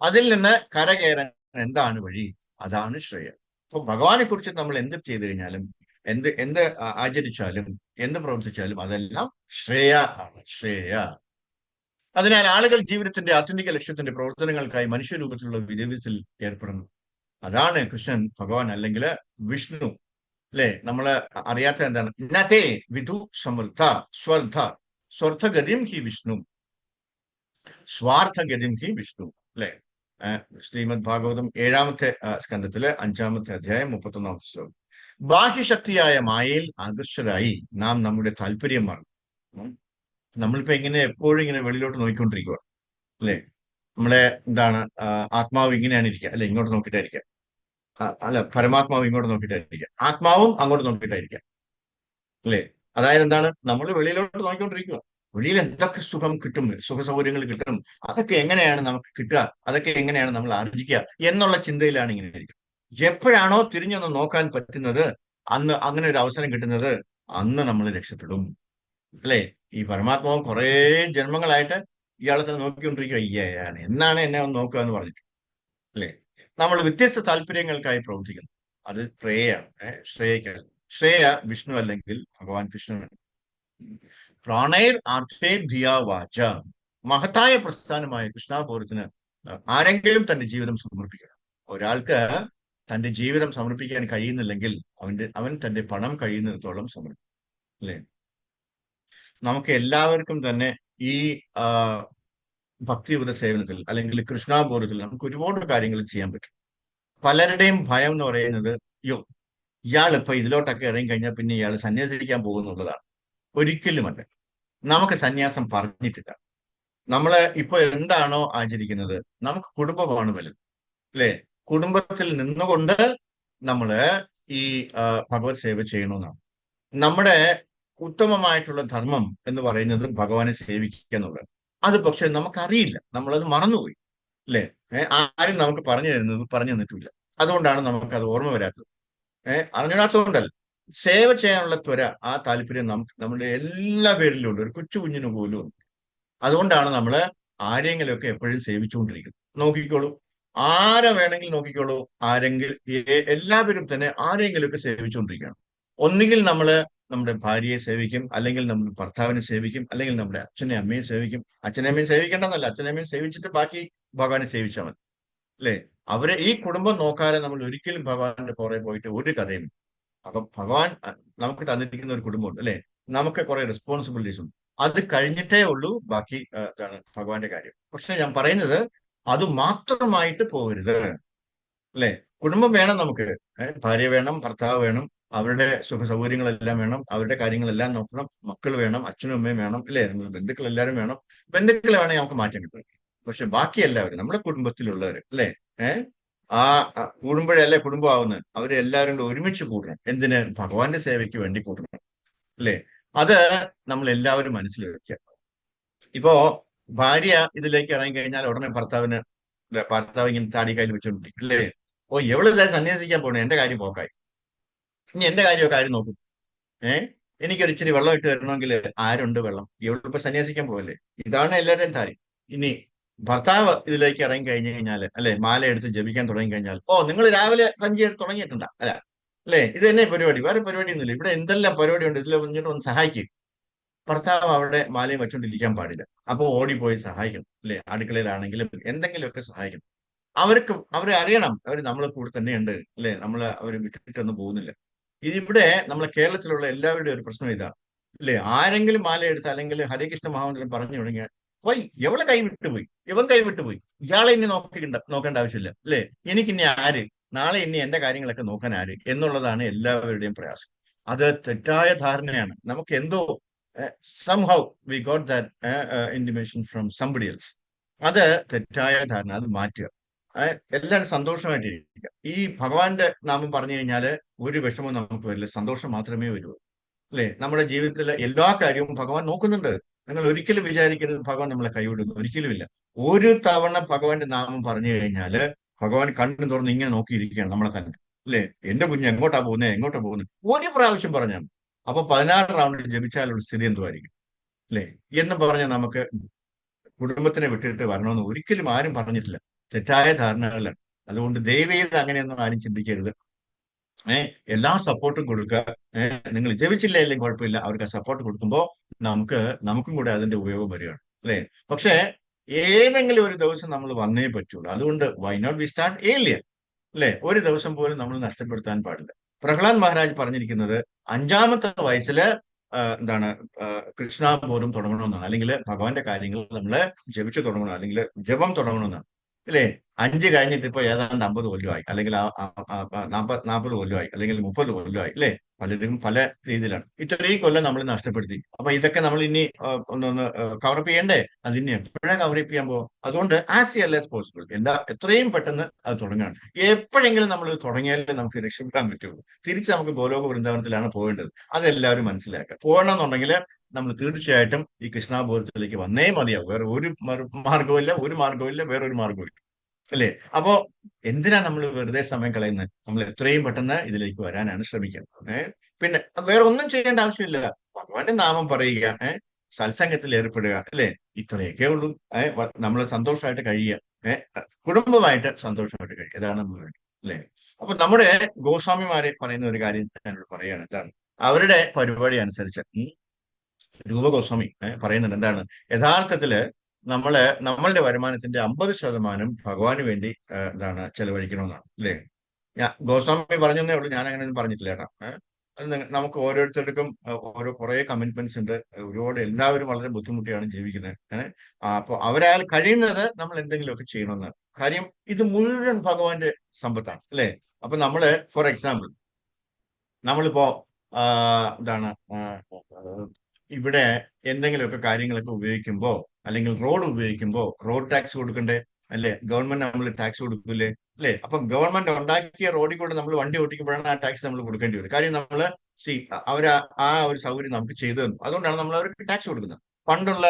S1: അതിൽ നിന്ന് കരകയറാൻ എന്താണ് വഴി? അതാണ് ശ്രേയ. അപ്പൊ ഭഗവാനെ കുറിച്ച് നമ്മൾ എന്ത് ചെയ്തു കഴിഞ്ഞാലും, എന്ത് ആചരിച്ചാലും, എന്ത് പ്രവർത്തിച്ചാലും അതെല്ലാം ശ്രേയ ആണ്, ശ്രേയ. അതിനാൽ ആളുകൾ ജീവിതത്തിന്റെ ആത്യന്തിക ലക്ഷ്യത്തിന്റെ പ്രവർത്തനങ്ങൾക്കായി മനുഷ്യരൂപത്തിലുള്ള വിധേയത്തിൽ ഏർപ്പെടുന്നു. അതാണ് കൃഷ്ണൻ, ഭഗവാൻ, അല്ലെങ്കിൽ വിഷ്ണു, അല്ലെ? നമ്മള് അറിയാത്ത എന്താണ്? നതേ വിധു സമൃദ്ധ സ്വർദ്ധഗതിം ഹി വിഷ്ണു, സ്വാർത്ഥഗതിം ഹി വിഷ്ണു, അല്ലെ? ശ്രീമദ് ഭാഗവതം 7ാമത്തെ സ്കന്ധത്തില് 5ാമത്തെ അധ്യായം 31ാമത്തെ ശ്ലോകം. ബാഹ്യശക്തിയായ മായയിൽ ആകർഷരായി നാം നമ്മുടെ താല്പര്യം മറന്നു. നമ്മളിപ്പോ ഇങ്ങനെ എപ്പോഴും ഇങ്ങനെ വെളിയിലോട്ട് നോക്കിക്കൊണ്ടിരിക്കുക, അല്ലെ? നമ്മളെ എന്താണ്, ആത്മാവ് ഇങ്ങനെയാണ് ഇരിക്കുക, അല്ലെ? ഇങ്ങോട്ട് നോക്കിയിട്ടായിരിക്കുക, അല്ല, പരമാത്മാവ് ഇങ്ങോട്ട് നോക്കിയിട്ടായിരിക്കുക, ആത്മാവും അങ്ങോട്ട് നോക്കിയിട്ടായിരിക്കുക, അല്ലെ? അതായത് എന്താണ്? നമ്മൾ വെളിയിലോട്ട് നോക്കിക്കൊണ്ടിരിക്കുക. വെളിയിൽ എന്തൊക്കെ സുഖം കിട്ടും, സുഖ സൗകര്യങ്ങൾ കിട്ടും, അതൊക്കെ എങ്ങനെയാണ് നമുക്ക് കിട്ടുക, അതൊക്കെ എങ്ങനെയാണ് നമ്മൾ ആർജിക്കുക എന്നുള്ള ചിന്തയിലാണ് ഇങ്ങനെ ഇരിക്കുക. എപ്പോഴാണോ തിരിഞ്ഞൊന്ന് നോക്കാൻ പറ്റുന്നത്, അന്ന് അങ്ങനെ ഒരു അവസരം കിട്ടുന്നത്, അന്ന് നമ്മൾ രക്ഷപ്പെടും, അല്ലെ? ഈ പരമാത്മാവും കുറെ ജന്മങ്ങളായിട്ട് ഇയാളെ തന്നെ നോക്കിക്കൊണ്ടിരിക്കുക, അയ്യാണ് എന്നാണ് എന്നെ ഒന്ന് നോക്കുക എന്ന് പറഞ്ഞിട്ട്, അല്ലെ? നമ്മൾ വ്യത്യസ്ത താല്പര്യങ്ങൾക്കായി പ്രവർത്തിക്കുന്നു, അത് ശ്രേയാണ്, ശ്രേയ വിഷ്ണു അല്ലെങ്കിൽ ഭഗവാൻ കൃഷ്ണനാണ്. പ്രാണൈർ ആർത്തേർ ധിയാ വാച, മഹത്തായ പ്രസ്ഥാനമായ കൃഷ്ണാപൂരത്തിന് ആരെങ്കിലും തന്റെ ജീവിതം സമർപ്പിക്കണം. ഒരാൾക്ക് തന്റെ ജീവിതം സമർപ്പിക്കാൻ കഴിയുന്നില്ലെങ്കിൽ അവൻ തന്റെ പണം കഴിയുന്നിടത്തോളം സമർപ്പിക്കും, അല്ലെ? നമുക്ക് എല്ലാവർക്കും തന്നെ ഈ ഭക്തിയുത സേവനത്തിൽ അല്ലെങ്കിൽ കൃഷ്ണാപൂരത്തിൽ നമുക്ക് ഒരുപാട് കാര്യങ്ങൾ ചെയ്യാൻ പറ്റും. പലരുടെയും ഭയം എന്ന് പറയുന്നത്, ഇയാൾ ഇപ്പൊ ഇതിലോട്ടൊക്കെ ഇറങ്ങി കഴിഞ്ഞാൽ പിന്നെ ഇയാൾ സന്യാസിക്കാൻ പോകുന്നുള്ളതാണ്. ഒരിക്കലുമല്ല. നമുക്ക് സന്യാസം പറഞ്ഞിട്ടില്ല, നമ്മള് ഇപ്പൊ എന്താണോ ആചരിക്കുന്നത്, നമുക്ക് കുടുംബമാണ് വലുത്, അല്ലെ? കുടുംബത്തിൽ നിന്നുകൊണ്ട് നമ്മള് ഈ ഭഗവത് സേവ ചെയ്യണമെന്നാണ് നമ്മുടെ ഉത്തമമായിട്ടുള്ള ധർമ്മം എന്ന് പറയുന്നത്. ഭഗവാനെ സേവിക്കുക എന്നുള്ളത്. അത് പക്ഷെ നമുക്കറിയില്ല, നമ്മളത് മറന്നുപോയി, അല്ലെ? ആരും നമുക്ക് പറഞ്ഞു തന്നിട്ടില്ല. അതുകൊണ്ടാണ് നമുക്ക് അത് ഓർമ്മ വരാത്തത്. അറിഞ്ഞിടാത്തതുകൊണ്ടല്ല. സേവ ചെയ്യാനുള്ള ത്വര, ആ താല്പര്യം നമുക്ക് നമ്മുടെ എല്ലാ പേരിലും ഉണ്ട്, ഒരു കൊച്ചു കുഞ്ഞിന് പോലും ഉണ്ട്. അതുകൊണ്ടാണ് നമ്മൾ ആരെങ്കിലുമൊക്കെ എപ്പോഴും സേവിച്ചുകൊണ്ടിരിക്കുന്നത്. നോക്കിക്കോളൂ, ആരെ വേണമെങ്കിലും നോക്കിക്കോളൂ, ആരെങ്കിലും എല്ലാവരും തന്നെ ആരെങ്കിലുമൊക്കെ സേവിച്ചുകൊണ്ടിരിക്കുകയാണ്. ഒന്നുകിൽ നമ്മള് നമ്മുടെ ഭാര്യയെ സേവിക്കും, അല്ലെങ്കിൽ നമ്മുടെ ഭർത്താവിനെ സേവിക്കും, അല്ലെങ്കിൽ നമ്മുടെ അച്ഛനെ അമ്മയെ സേവിക്കും. അച്ഛനെ അമ്മയും സേവിക്കേണ്ടെന്നല്ല, അച്ഛനെ അമ്മയും സേവിച്ചിട്ട് ബാക്കി ഭഗവാനെ സേവിച്ചാൽ മതി, അല്ലെ? അവരെ ഈ കുടുംബം നോക്കാതെ നമ്മൾ ഒരിക്കലും ഭഗവാന്റെ പുറകെ പോയിട്ട് ഒരു കഥയും. അപ്പൊ ഭഗവാൻ നമുക്ക് തന്നിരിക്കുന്ന ഒരു കുടുംബമുണ്ട്, അല്ലെ? നമുക്ക് കുറെ റെസ്പോൺസിബിലിറ്റീസ് ഉണ്ട്. അത് കഴിഞ്ഞിട്ടേ ഉള്ളൂ ബാക്കി ഇതാണ് ഭഗവാന്റെ കാര്യം. പക്ഷെ ഞാൻ പറയുന്നത്, അത് മാത്രമായിട്ട് പോകരുത്, അല്ലെ? കുടുംബം വേണം നമുക്ക്. ഭാര്യ വേണം, ഭർത്താവ് വേണം, അവരുടെ സുഖ സൗകര്യങ്ങളെല്ലാം വേണം, അവരുടെ കാര്യങ്ങളെല്ലാം നോക്കണം. മക്കൾ വേണം, അച്ഛനും അമ്മയും വേണം, അല്ലെ? നമ്മൾ ബന്ധുക്കൾ എല്ലാവരും വേണം. ബന്ധുക്കളെ വേണമെങ്കിൽ നമുക്ക് മാറ്റം കിട്ടും. പക്ഷെ ബാക്കി എല്ലാവരും നമ്മുടെ കുടുംബത്തിലുള്ളവർ, അല്ലെ? ഏഹ് ആ കൂടുമ്പോഴല്ലേ കുടുംബമാവുന്നത്. അവരെ എല്ലാവരും കൂടെ ഒരുമിച്ച് കൂടണം. എന്തിന്? ഭഗവാന്റെ സേവയ്ക്ക് വേണ്ടി കൂടണം, അല്ലെ? അത് നമ്മൾ എല്ലാവരും മനസ്സിൽ വെക്കുക. ഇപ്പോ ഭാര്യ ഇതിലേക്ക് ഇറങ്ങി കഴിഞ്ഞാൽ ഉടനെ ഭർത്താവ് ഇങ്ങനെ താടി കയ്യിൽ വെച്ചോണ്ടിരിക്കും, അല്ലേ? ഓ, എവളിതാ സന്യാസിക്കാൻ പോണേ, എന്റെ കാര്യം പോക്കായി, ഇനി എന്റെ കാര്യമൊക്കെ ആരും നോക്കും. എനിക്കൊരു ഇച്ചിരി വെള്ളം ഇട്ട് തരണമെങ്കിൽ ആരുണ്ട് വെള്ളം? ഇവളിപ്പോ സന്യാസിക്കാൻ പോകല്ലേ? ഇതാണ് എല്ലാവരുടെയും താരം. ഇനി ഭർത്താവ് ഇതിലേക്ക് ഇറങ്ങി കഴിഞ്ഞു കഴിഞ്ഞാൽ, അല്ലെ, മാല എടുത്ത് ജപിക്കാൻ തുടങ്ങി കഴിഞ്ഞാൽ, ഓ, നിങ്ങൾ രാവിലെ സഞ്ചി എടുത്ത് തുടങ്ങിയിട്ടുണ്ടാ, അല്ല, അല്ലെ? ഇത് തന്നെ പരിപാടി, വേറെ പരിപാടിയൊന്നുമില്ല. ഇവിടെ എന്തെല്ലാം പരിപാടി ഉണ്ട്, ഇതിൽ വന്നിട്ട് ഒന്ന് സഹായിക്കും. ഭർത്താവ് അവിടെ മാലയും വെച്ചോണ്ടിരിക്കാൻ പാടില്ല. അപ്പൊ ഓടിപ്പോയി സഹായിക്കണം, അല്ലെ? അടുക്കളയിലാണെങ്കിലും എന്തെങ്കിലുമൊക്കെ സഹായിക്കണം. അവരെ അറിയണം, അവർ നമ്മളെ കൂടെ തന്നെയുണ്ട്, അല്ലെ? അവർ വിട്ടിട്ടൊന്നും പോകുന്നില്ല. ഇതിവിടെ നമ്മളെ കേരളത്തിലുള്ള എല്ലാവരുടെയും ഒരു പ്രശ്നം ഇതാണ്, അല്ലെ? ആരെങ്കിലും മാല എടുത്ത് അല്ലെങ്കിൽ ഹരേ കൃഷ്ണ മഹാമന്ത്രം പറഞ്ഞു തുടങ്ങിയാൽ, പോയി എവളെ കൈവിട്ടുപോയി, ഇവൻ കൈവിട്ടുപോയി, ഇയാളെ ഇനി നോക്കേണ്ട ആവശ്യമില്ല, അല്ലെ? എനിക്കിനി ആര്, നാളെ ഇനി എന്റെ കാര്യങ്ങളൊക്കെ നോക്കാൻ ആര് എന്നുള്ളതാണ് എല്ലാവരുടെയും പ്രയാസം. അത് തെറ്റായ ധാരണയാണ്. നമുക്ക് എന്തോ somehow we got that intimation from somebody else. അത് തെറ്റായ ധാരണ, അത് മാറ്റുക. എല്ലാവരും സന്തോഷമായിട്ടിരിക്കുക. ഈ ഭഗവാന്റെ നാമം പറഞ്ഞു കഴിഞ്ഞാൽ ഒരു വിഷമവും നമുക്ക് വരില്ല, സന്തോഷം മാത്രമേ വരൂ, അല്ലെ? നമ്മുടെ ജീവിതത്തിലെ എല്ലാ കാര്യവും ഭഗവാൻ നോക്കുന്നുണ്ട്. നിങ്ങൾ ഒരിക്കലും വിചാരിക്കരുത് ഭഗവാൻ നമ്മളെ കൈവിടുന്നു, ഒരിക്കലുമില്ല. ഒരു തവണ ഭഗവാന്റെ നാമം പറഞ്ഞു കഴിഞ്ഞാല് ഭഗവാൻ കണ്ണു തുറന്ന് ഇങ്ങനെ നോക്കിയിരിക്കുകയാണ് നമ്മളെ തന്നെ, അല്ലെ? എന്റെ കുഞ്ഞ് എങ്ങോട്ടാ പോകുന്നത് ഒരു പ്രാവശ്യം പറഞ്ഞാൽ മതി. അപ്പൊ 16 റൗണ്ട് ജപിച്ചാലുള്ള സ്ഥിതി എന്തുമായിരിക്കും, അല്ലെ? എന്ന് പറഞ്ഞാൽ നമുക്ക് കുടുംബത്തിനെ വിട്ടിട്ട് വരണമെന്ന് ഒരിക്കലും ആരും പറഞ്ഞിട്ടില്ല. തെറ്റായ ധാരണകളാണ്. അതുകൊണ്ട് ദയവേത് അങ്ങനെയൊന്നും ആരും ചിന്തിക്കരുത്. എല്ലാ സപ്പോർട്ടും കൊടുക്കുക. നിങ്ങൾ ജപിച്ചില്ല കുഴപ്പമില്ല, അവർക്ക് സപ്പോർട്ട് കൊടുക്കുമ്പോൾ നമുക്കും കൂടെ അതിന്റെ ഉപയോഗം വരികയാണ്, അല്ലെ? പക്ഷേ ഏതെങ്കിലും ഒരു ദിവസം നമ്മൾ വന്നേ പറ്റുള്ളൂ. അതുകൊണ്ട് why not we start earlier, അല്ലെ? ഒരു ദിവസം പോലും നമ്മൾ നഷ്ടപ്പെടുത്താൻ പാടില്ല. പ്രഹ്ലാദ് മഹാരാജ് പറഞ്ഞിരിക്കുന്നത് 5-ാമത്തെ വയസ്സില് എന്താണ് കൃഷ്ണാബോധം തുടങ്ങണമെന്നാണ്, അല്ലെങ്കിൽ ഭഗവാന്റെ കാര്യങ്ങൾ നമ്മൾ ജപിച്ചു തുടങ്ങണം, അല്ലെങ്കിൽ ജപം തുടങ്ങണമെന്നാണ്, അല്ലേ? 5 കഴിഞ്ഞിട്ട് ഇപ്പൊ ഏതാണ്ട് 50 കൊല്ലമായി, അല്ലെങ്കിൽ 40 കൊല്ലമായി, അല്ലെങ്കിൽ 30 കൊല്ലമായി, അല്ലേ? പലരും പല രീതിയിലാണ്. ഇത്രയും കൊല്ലം നമ്മൾ നഷ്ടപ്പെടുത്തി. അപ്പൊ ഇതൊക്കെ നമ്മൾ ഇനി ഒന്ന് കവറപ്പ് ചെയ്യണ്ടേ? അതിനി എപ്പോഴാണ് കവറപ്പ് ചെയ്യാൻ പോകും? അതുകൊണ്ട് ആസ് early as പോസിബിൾ എത്രയും പെട്ടെന്ന് അത് തുടങ്ങുകയാണ്. എപ്പോഴെങ്കിലും നമ്മൾ തുടങ്ങിയാലേ നമുക്ക് രക്ഷപ്പെടാൻ പറ്റുള്ളൂ. തിരിച്ച് നമുക്ക് ഗോലോക വൃന്ദാവനത്തിലാണ് പോകേണ്ടത്. അതെല്ലാവരും മനസ്സിലാക്കുക. പോകണമെന്നുണ്ടെങ്കിൽ നമ്മൾ തീർച്ചയായിട്ടും ഈ കൃഷ്ണാബോധത്തിലേക്ക് വന്നേ മതിയാവും. വേറെ ഒരു മാർഗവുമില്ല, വേറൊരു മാർഗവുമില്ല, അല്ലേ? അപ്പോ എന്തിനാ നമ്മൾ വെറുതെ സമയം കളയുന്നത്? നമ്മൾ എത്രയും പെട്ടെന്ന് ഇതിലേക്ക് വരാനാണ് ശ്രമിക്കുന്നത്. പിന്നെ വേറെ ഒന്നും ചെയ്യേണ്ട ആവശ്യമില്ല. ഭഗവാന്റെ നാമം പറയുക, സത്സംഗത്തിൽ ഏർപ്പെടുക, അല്ലെ? ഇത്രയൊക്കെ ഉള്ളൂ. നമ്മൾ സന്തോഷമായിട്ട് കഴിയുക, കുടുംബമായിട്ട് സന്തോഷമായിട്ട് കഴിയുക. ഇതാണ് നമ്മൾ വേണ്ടത്, അല്ലെ? അപ്പൊ നമ്മുടെ ഗോസ്വാമിമാരെ പറയുന്ന ഒരു കാര്യം ഞാനോട് പറയുകയാണ്. എന്താണ് അവരുടെ പരിപാടി അനുസരിച്ച് രൂപ ഗോസ്വാമി പറയുന്നുണ്ട്. എന്താണ് യഥാർത്ഥത്തില് നമ്മളുടെ വരുമാനത്തിന്റെ 50% ഭഗവാന് വേണ്ടി എന്താണ് ചെലവഴിക്കണമെന്നാണ്, അല്ലേ? ഗോസ്വാമി പറഞ്ഞതേ ഉള്ളൂ, ഞാൻ അങ്ങനെ ഒന്നും പറഞ്ഞിട്ടില്ല കേട്ടോ. അത് നമുക്ക് ഓരോരുത്തർക്കും ഓരോ കുറെ കമ്മിറ്റ്മെന്റ്സ് ഉണ്ട്. ഒരുപാട് എല്ലാവരും വളരെ ബുദ്ധിമുട്ടിയാണ് ജീവിക്കുന്നത്. അപ്പൊ അവരാൽ കഴിയുന്നത് നമ്മൾ എന്തെങ്കിലുമൊക്കെ ചെയ്യണമെന്നാണ് കാര്യം. ഇത് മുഴുവൻ ഭഗവാന്റെ സമ്പത്താണ്, അല്ലേ? അപ്പൊ ഫോർ എക്സാമ്പിൾ, നമ്മളിപ്പോ എന്താണ് ഇവിടെ എന്തെങ്കിലുമൊക്കെ കാര്യങ്ങളൊക്കെ ഉപയോഗിക്കുമ്പോൾ, അല്ലെങ്കിൽ റോഡ് ഉപയോഗിക്കുമ്പോൾ റോഡ് ടാക്സ് കൊടുക്കണ്ടേ? അല്ലെ? ഗവൺമെന്റ് നമ്മൾ ടാക്സ് കൊടുക്കൂലേ? അല്ലെ? അപ്പൊ ഗവൺമെന്റ് ഉണ്ടാക്കിയ റോഡിൽ കൂടെ നമ്മൾ വണ്ടി ഓടിക്കുമ്പോഴാണ് ആ ടാക്സ് നമ്മൾ കൊടുക്കേണ്ടി വരും. കാര്യം നമ്മള് സി അവർ ആ ഒരു സൗകര്യം നമുക്ക് ചെയ്തു തന്നു, അതുകൊണ്ടാണ് നമ്മൾ അവർക്ക് ടാക്സ് കൊടുക്കുന്നത്. പണ്ടുള്ള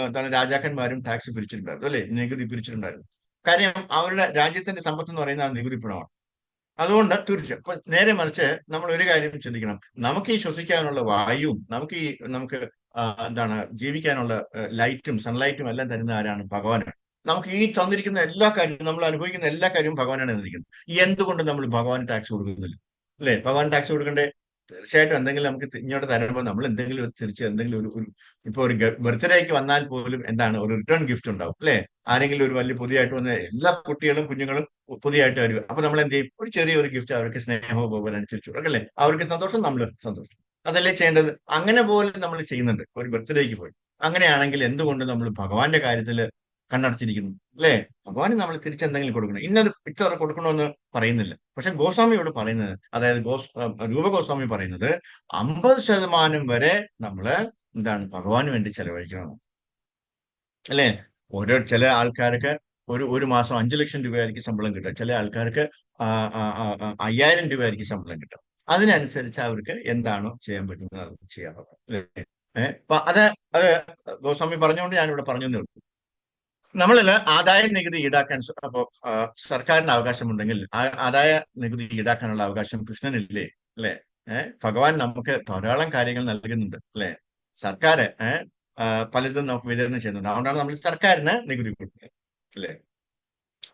S1: എന്താണ് രാജാക്കന്മാരും ടാക്സ് പിരിച്ചിട്ടുണ്ടായിരുന്നു, അല്ലെ? നികുതി പിരിച്ചിട്ടുണ്ടായിരുന്നു. കാര്യം അവരുടെ രാജ്യത്തിന്റെ സമ്പത്ത് എന്ന് പറയുന്നത് ആ നികുതി പണമാണ്. അതുകൊണ്ട് തീർച്ചയായും അപ്പൊ നേരെ മറിച്ച് നമ്മൾ ഒരു കാര്യം ചിന്തിക്കണം. നമുക്ക് ഈ ശ്വസിക്കാനുള്ള വായുവും നമുക്ക് എന്താണ് ജീവിക്കാനുള്ള ലൈറ്റും സൺലൈറ്റും എല്ലാം തരുന്ന ആരാണ്? ഭഗവാനാണ്. നമുക്ക് ഈ തന്നിരിക്കുന്ന എല്ലാ കാര്യവും, നമ്മൾ അനുഭവിക്കുന്ന എല്ലാ കാര്യവും ഭഗവാനാണ് തന്നിരിക്കുന്നത്. എന്തുകൊണ്ട് നമ്മൾ ഭഗവാൻ ടാക്സ് കൊടുക്കുന്നില്ല? അല്ലെ? ഭഗവാൻ ടാക്സ് കൊടുക്കണ്ടേ? തീർച്ചയായിട്ടും എന്തെങ്കിലും നമുക്ക് ഇങ്ങോട്ട് തരുമ്പോൾ നമ്മൾ എന്തെങ്കിലും തിരിച്ച് എന്തെങ്കിലും ഇപ്പൊ ഒരു ബർത്ത്ഡേക്ക് വന്നാൽ പോലും എന്താണ് ഒരു റിട്ടേൺ ഗിഫ്റ്റ് ഉണ്ടാവും, അല്ലെ? ആരെങ്കിലും ഒരു വലിയ പുതിയതായിട്ട് വന്ന എല്ലാ കുഞ്ഞുങ്ങളും പുതിയതായിട്ട് വരിക. അപ്പൊ നമ്മൾ എന്ത് ചെയ്യും? ഒരു ചെറിയൊരു ഗിഫ്റ്റ് അവർക്ക് സ്നേഹവും ബഹുമാനം അനുസരിച്ചു കൊടുക്കല്ലേ? അവർക്ക് സന്തോഷം, നമ്മൾ സന്തോഷം. അതല്ലേ ചെയ്യേണ്ടത്? അങ്ങനെ പോലെ നമ്മൾ ചെയ്യുന്നുണ്ട് ഒരു ബർത്ത്ഡേക്ക് പോയി. അങ്ങനെയാണെങ്കിൽ എന്തുകൊണ്ട് നമ്മൾ ഭഗവാന്റെ കാര്യത്തിൽ കണ്ണടച്ചിരിക്കുന്നു? അല്ലെ? ഭഗവാന് നമ്മൾ തിരിച്ചെന്തെങ്കിലും കൊടുക്കണം. ഇന്നത് ഇത്ര കൊടുക്കണമെന്ന് പറയുന്നില്ല. പക്ഷെ ഗോസ്വാമിയോട് പറയുന്നത്, അതായത് രൂപഗോസ്വാമി പറയുന്നത് 50% വരെ നമ്മള് എന്താണ് ഭഗവാന് വേണ്ടി ചെലവഴിക്കണം, അല്ലെ? ചില ആൾക്കാർക്ക് ഒരു മാസം 5 ലക്ഷം രൂപയായിരിക്കും ശമ്പളം കിട്ടുക. ചില ആൾക്കാർക്ക് 5000 രൂപയായിരിക്കും ശമ്പളം കിട്ടുക. അതിനനുസരിച്ച് അവർക്ക് എന്താണോ ചെയ്യാൻ പറ്റുന്നത് അത് ചെയ്യാറുള്ളത്, അല്ലെ? അപ്പൊ അത് ഗോസ്വാമി പറഞ്ഞുകൊണ്ട് ഞാനിവിടെ പറഞ്ഞു തന്നേ ഉള്ളൂ. നമ്മളിൽ ആദായ നികുതി ഈടാക്കാൻ അപ്പോ സർക്കാരിന് അവകാശമുണ്ടെങ്കിൽ ആദായ നികുതി ഈടാക്കാനുള്ള അവകാശം കൃഷ്ണനില്ലേ? അല്ലെ? ഭഗവാൻ നമുക്ക് ധാരാളം കാര്യങ്ങൾ നൽകുന്നുണ്ട്, അല്ലെ? സർക്കാർ പലതും നമുക്ക് വിതരണം ചെയ്യുന്നുണ്ട്. അതുകൊണ്ടാണ് നമ്മൾ സർക്കാരിന് നികുതി കൊടുക്കുന്നത്, അല്ലെ?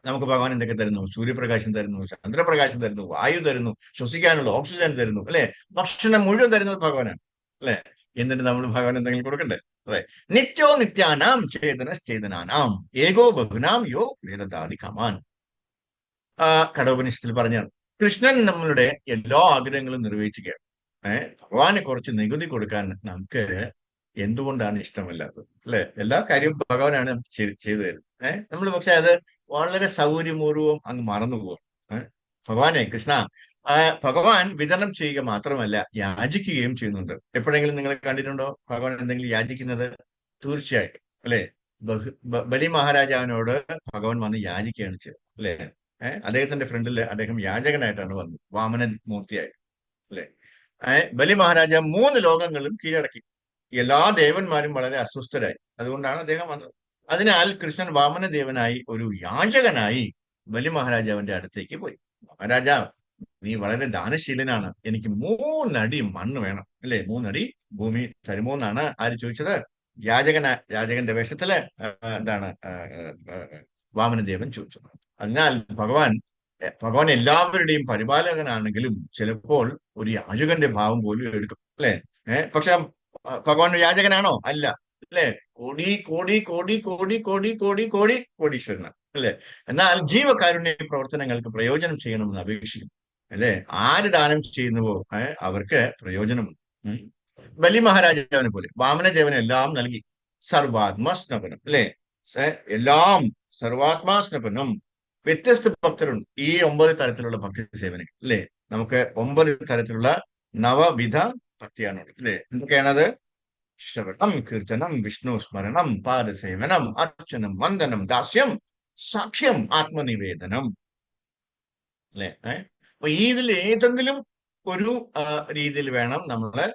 S1: നമുക്ക് ഭഗവാൻ എന്തൊക്കെ തരുന്നു? സൂര്യപ്രകാശം തരുന്നു, ചന്ദ്രപ്രകാശം തരുന്നു, വായു തരുന്നു, ശ്വസിക്കാനുള്ള ഓക്സിജൻ തരുന്നു, അല്ലെ? ഭക്ഷണം മുഴുവൻ തരുന്നത് ഭഗവാനാണ്, അല്ലെ? എന്നിട്ട് നമ്മൾ ഭഗവാൻ എന്തെങ്കിലും കൊടുക്കണ്ടേ? അല്ലെ? നിത്യോ നിത്യാനാം ചേതനാനാം ഏകോ ബഹുനാം യോ വേദദാതി കമാൻ. കഠോപനിഷത്തിൽ പറഞ്ഞാണ് കൃഷ്ണൻ നമ്മളുടെ എല്ലാ ആഗ്രഹങ്ങളും നിർവഹിക്കുകയാണ്. ഭഗവാന് കുറച്ച് നികുതി കൊടുക്കാൻ നമുക്ക് എന്തുകൊണ്ടാണ് ഇഷ്ടമല്ലാത്തത്? അല്ലെ? എല്ലാ കാര്യവും ഭഗവാനാണ് ചെയ്തു തരുന്നത്. നമ്മൾ പക്ഷെ അത് വളരെ സൗകര്യപൂർവ്വം അങ്ങ് മറന്നുപോകും. ഭഗവാനെ കൃഷ്ണ ഭഗവാൻ വിതരണം ചെയ്യുക മാത്രമല്ല യാചിക്കുകയും ചെയ്യുന്നുണ്ട്. എപ്പോഴെങ്കിലും നിങ്ങൾ കണ്ടിട്ടുണ്ടോ ഭഗവാൻ എന്തെങ്കിലും യാചിക്കുന്നത്? തീർച്ചയായിട്ടും, അല്ലെ? ബലി മഹാരാജാവിനോട് ഭഗവാൻ വന്ന് യാചിക്കുകയാണ് ചെയ്തത്, അല്ലെ? അദ്ദേഹത്തിന്റെ ഫ്രണ്ടിൽ അദ്ദേഹം യാചകനായിട്ടാണ് വന്നത്, വാമന മൂർത്തിയായിട്ട്, അല്ലെ? ബലി മഹാരാജ 3 ലോകങ്ങളും കീഴടക്കി. എല്ലാ ദേവന്മാരും വളരെ അസ്വസ്ഥരായി. അതുകൊണ്ടാണ് അദ്ദേഹം വന്നത്. അതിനാൽ കൃഷ്ണൻ വാമനദേവനായി ഒരു യാചകനായി ബലി മഹാരാജാവിന്റെ അടുത്തേക്ക് പോയി. മഹാരാജാവ്, നീ വളരെ ദാനശീലനാണ്, എനിക്ക് 3 അടി മണ്ണ് വേണം, അല്ലെ? 3 അടി ഭൂമി തരുമോ എന്നാണ് ആര് ചോദിച്ചത്? യാചകന്റെ വേഷത്തില് എന്താണ് വാമനദേവൻ ചോദിച്ചു. അതിനാൽ ഭഗവാൻ എല്ലാവരുടെയും പരിപാലകനാണെങ്കിലും ചിലപ്പോൾ ഒരു യാചകന്റെ ഭാവം പോലും എടുക്കും, അല്ലെ? പക്ഷെ ഭഗവാൻ യാചകനാണോ? അല്ല, അല്ലെ? കോടി കോടി കോടി കോടി കോടി കോടി കോടി കോടീശ്വരനാണ്, അല്ലെ? എന്നാൽ ജീവകാരുണ്യ പ്രവർത്തനങ്ങൾക്ക് പ്രയോജനം ചെയ്യണമെന്ന് അപേക്ഷിക്കും, അല്ലെ? ആര് ദാനം ചെയ്യുന്നുവോ അവർക്ക് പ്രയോജനമുണ്ട്. ബലി മഹാരാജാവിനെ പോലെ വാമനദേവന് എല്ലാം നൽകി. സർവാത്മാസ്നപനം, അല്ലെ? എല്ലാം സർവാത്മാസ്നപനം. വ്യത്യസ്ത ഭക്തരുണ്ട്. ഈ 9 തരത്തിലുള്ള ഭക്തി സേവനങ്ങൾ, അല്ലെ? നമുക്ക് 9 തരത്തിലുള്ള നവവിധ ഭക്തിയാണുള്ളത്, അല്ലെ? എന്തൊക്കെയാണത്? ശ്രവണം, കീർത്തനം, വിഷ്ണു സ്മരണം, പാദസേവനം, അർച്ചനം, വന്ദനം, ദാസ്യം, സാക്ഷ്യം, ആത്മനിവേദനം, അല്ലെ? അപ്പൊ ഇതിൽ ഏതെങ്കിലും ഒരു രീതിയിൽ വേണം നമ്മള്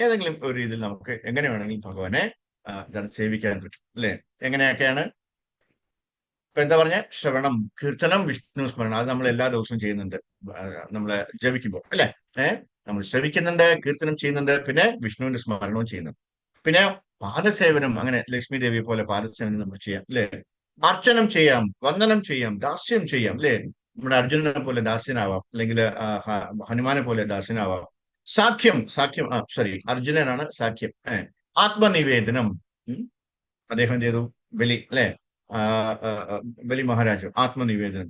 S1: ഏതെങ്കിലും ഒരു രീതിയിൽ നമുക്ക് എങ്ങനെ വേണമെങ്കിലും ഭഗവാനെ സേവിക്കാൻ പറ്റും, അല്ലെ? എങ്ങനെയൊക്കെയാണ്? ഇപ്പൊ എന്താ പറഞ്ഞ? ശ്രവണം, കീർത്തനം, വിഷ്ണു സ്മരണം. അത് നമ്മൾ എല്ലാ ദിവസവും ചെയ്യുന്നുണ്ട്, നമ്മള് ജപിക്കുമ്പോൾ, അല്ലെ? നമ്മൾ ശ്രവിക്കുന്നുണ്ട്, കീർത്തനം ചെയ്യുന്നുണ്ട്, പിന്നെ വിഷ്ണുവിന്റെ സ്മരണവും ചെയ്യുന്നുണ്ട്. പിന്നെ പാദസേവനം, അങ്ങനെ ലക്ഷ്മി ദേവിയെ പോലെ പാദസേവനം നമ്മൾ ചെയ്യാം, അല്ലെ? അർച്ചനം ചെയ്യാം, വന്ദനം ചെയ്യാം, ദാസ്യം ചെയ്യാം, അല്ലെ? നമ്മുടെ അർജുനനെ പോലെ ദാസ്യനാവാം, അല്ലെങ്കിൽ ഹനുമാനെ പോലെ ദാസ്യനാവാം. സാഖ്യം അർജുനനാണ് സാഖ്യം. ആത്മനിവേദനം, അദ്ദേഹം ചെയ്തു ബലി, അല്ലെ? ബലി മഹാരാജാവ് ആത്മനിവേദനം.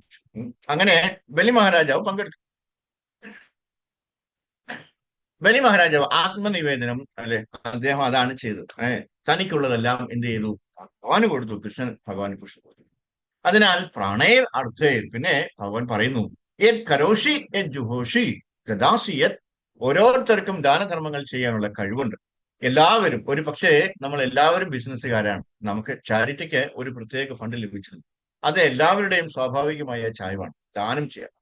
S1: അങ്ങനെ ബലി മഹാരാജാവ് പങ്കെടുത്തു. ബലി മഹാരാജാവ് ആത്മനിവേദനം, അല്ലെ? അദ്ദേഹം അതാണ് ചെയ്തത്. തനിക്കുള്ളതെല്ലാം എന്ത് ചെയ്തു? ഭഗവാന് കൊടുത്തു. കൃഷ്ണൻ ഭഗവാനെ കുറിച്ച് കൊടുത്തു. അതിനാൽ പ്രാണേർ അർത്ഥേർ, പിന്നെ ഭഗവാൻ പറയുന്നു യത് കരോഷി യത് ജുഹോഷി ദദാസി യത്. ഓരോരുത്തർക്കും ദാനധർമ്മങ്ങൾ ചെയ്യാനുള്ള കഴിവുണ്ട്. എല്ലാവരും, ഒരു പക്ഷേ നമ്മൾ എല്ലാവരും ബിസിനസ്സുകാരാണ്. നമുക്ക് ചാരിറ്റിക്ക് ഒരു പ്രത്യേക ഫണ്ട് ലഭിച്ചിട്ടുണ്ട്. അത് എല്ലാവരുടെയും സ്വാഭാവികമായ ചായ്വാണ്, ദാനം ചെയ്യാം.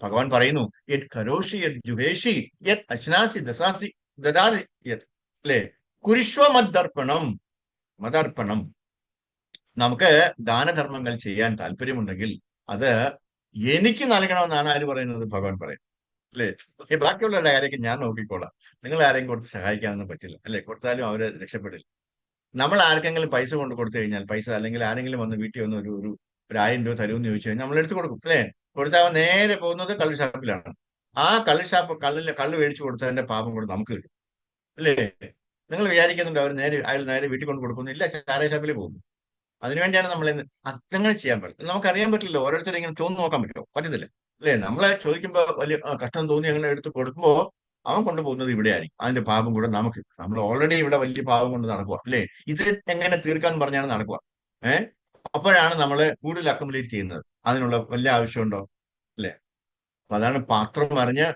S1: ഭഗവാൻ പറയുന്നു, യത് കരോഷി യത് ജുഹേഷി യത് അശ്നാസി ദസാസി ദദാതി യത്, അല്ലെ, കുരിശ്വ മദർപ്പണം. മദർപ്പണം, നമുക്ക് ദാനധർമ്മങ്ങൾ ചെയ്യാൻ താല്പര്യമുണ്ടെങ്കിൽ അത് എനിക്ക് നൽകണമെന്നാണ് ആര് പറയുന്നത്? ഭഗവാൻ പറയുന്നത്, അല്ലേ? ബാക്കിയുള്ളവരുടെ കാര്യമൊക്കെ ഞാൻ നോക്കിക്കോളാം, നിങ്ങൾ ആരെയും കൊടുത്ത് സഹായിക്കാനൊന്നും പറ്റില്ല, അല്ലെ? കൊടുത്താലും അവര് രക്ഷപ്പെടില്ല. നമ്മൾ ആർക്കെങ്കിലും പൈസ കൊണ്ട് കൊടുത്തു കഴിഞ്ഞാൽ, പൈസ അല്ലെങ്കിൽ ആരെങ്കിലും വന്ന് വീട്ടിൽ വന്ന് ഒരു 1000 രൂപ തരുമെന്ന് ചോദിച്ചു കഴിഞ്ഞാൽ നമ്മൾ എടുത്ത് കൊടുക്കും, അല്ലേ? കൊടുത്താൽ നേരെ പോകുന്നത് കള്ള് ഷാപ്പിലാണ്. ആ കള്ള് ഷാപ്പ് കള്ള് മേടിച്ചു കൊടുത്തതിന്റെ പാപം കൂടെ നമുക്ക് കിട്ടും, അല്ലേ? നിങ്ങൾ വിചാരിക്കുന്നുണ്ട് അയാൾ നേരെ വീട്ടിൽ കൊണ്ട് കൊടുക്കുന്നില്ല, ചാരായ ഷാപ്പിൽ പോകുന്നു. അതിനുവേണ്ടിയാണ് നമ്മൾ അങ്ങനെ ചെയ്യാൻ പറ്റില്ല. നമുക്കറിയാൻ പറ്റില്ല, ഓരോരുത്തരും ഇങ്ങനെ ചോദിച്ചു നോക്കാൻ പറ്റുമോ? പറ്റത്തില്ല, അല്ലേ? നമ്മളെ ചോദിക്കുമ്പോൾ വലിയ കഷ്ടം തോന്നി അങ്ങനെ എടുത്ത് കൊടുക്കുമ്പോൾ അവൻ കൊണ്ടുപോകുന്നത് ഇവിടെ ആയിരിക്കും. അതിന്റെ പാപം കൂടെ നമുക്ക്, നമ്മൾ ഓൾറെഡി ഇവിടെ വലിയ പാപം കൊണ്ട് നടക്കുക, അല്ലേ? ഇത് എങ്ങനെ തീർക്കാൻ പറഞ്ഞാണ് നടക്കുക. ഏഹ് അപ്പോഴാണ് നമ്മൾ കൂടുതൽ അക്കമുലേറ്റ് ചെയ്യുന്നത്. അതിനുള്ള വലിയ ആവശ്യമുണ്ടോ? അല്ലേ? അപ്പൊ അതാണ് പാത്രം അറിഞ്ഞ്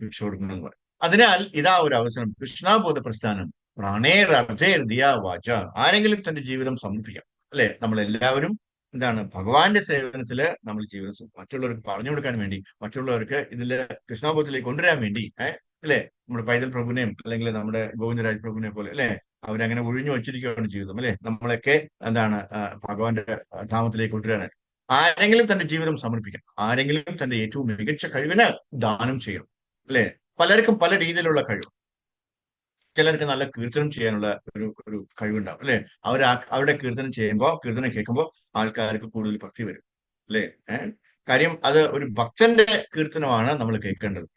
S1: ഭിക്ഷ കൊടുക്കുന്നത് പറയും. അതിനാൽ ഇതാ ഒരു അവസരം, കൃഷ്ണാബോധ പ്രസ്ഥാനം പ്രാണേർ അർദ്ധേർ ദിയാ വാച. ആരെങ്കിലും തന്റെ ജീവിതം സമർപ്പിക്കാം, അല്ലെ? നമ്മളെല്ലാവരും ഭഗവാന്റെ സേവനത്തില് നമ്മൾ ജീവിതം മറ്റുള്ളവർക്ക് പറഞ്ഞു കൊടുക്കാൻ വേണ്ടി, മറ്റുള്ളവർക്ക് ഇതില് കൃഷ്ണാബോധത്തിലേക്ക് കൊണ്ടുവരാൻ വേണ്ടി, അല്ലെ? നമ്മുടെ പൈതൽ പ്രഭുവിനെയും അല്ലെങ്കിൽ നമ്മുടെ ഗോവിന്ദരാജ് പ്രഭുവിനെ പോലെ, അല്ലെ? അവരങ്ങനെ ഒഴിഞ്ഞു വച്ചിരിക്കുകയാണ് ജീവിതം, അല്ലെ? നമ്മളൊക്കെ ഭഗവാന്റെ ധാമത്തിലേക്ക് കൊണ്ടുവരാനായിട്ട് ആരെങ്കിലും തന്റെ ജീവിതം സമർപ്പിക്കണം. ആരെങ്കിലും തന്റെ ഏറ്റവും മികച്ച കഴിവിന് ദാനം ചെയ്യണം, അല്ലെ? പലർക്കും പല രീതിയിലുള്ള കഴിവ്. ചിലർക്ക് നല്ല കീർത്തനം ചെയ്യാനുള്ള ഒരു കഴിവുണ്ടാവും, അല്ലെ? അവരുടെ കീർത്തനം കീർത്തനം കേൾക്കുമ്പോൾ ആൾക്കാർക്ക് കൂടുതൽ ഭക്തി വരും, അല്ലെ? കാര്യം അത് ഒരു ഭക്തന്റെ കീർത്തനമാണ് നമ്മൾ കേൾക്കേണ്ടത്.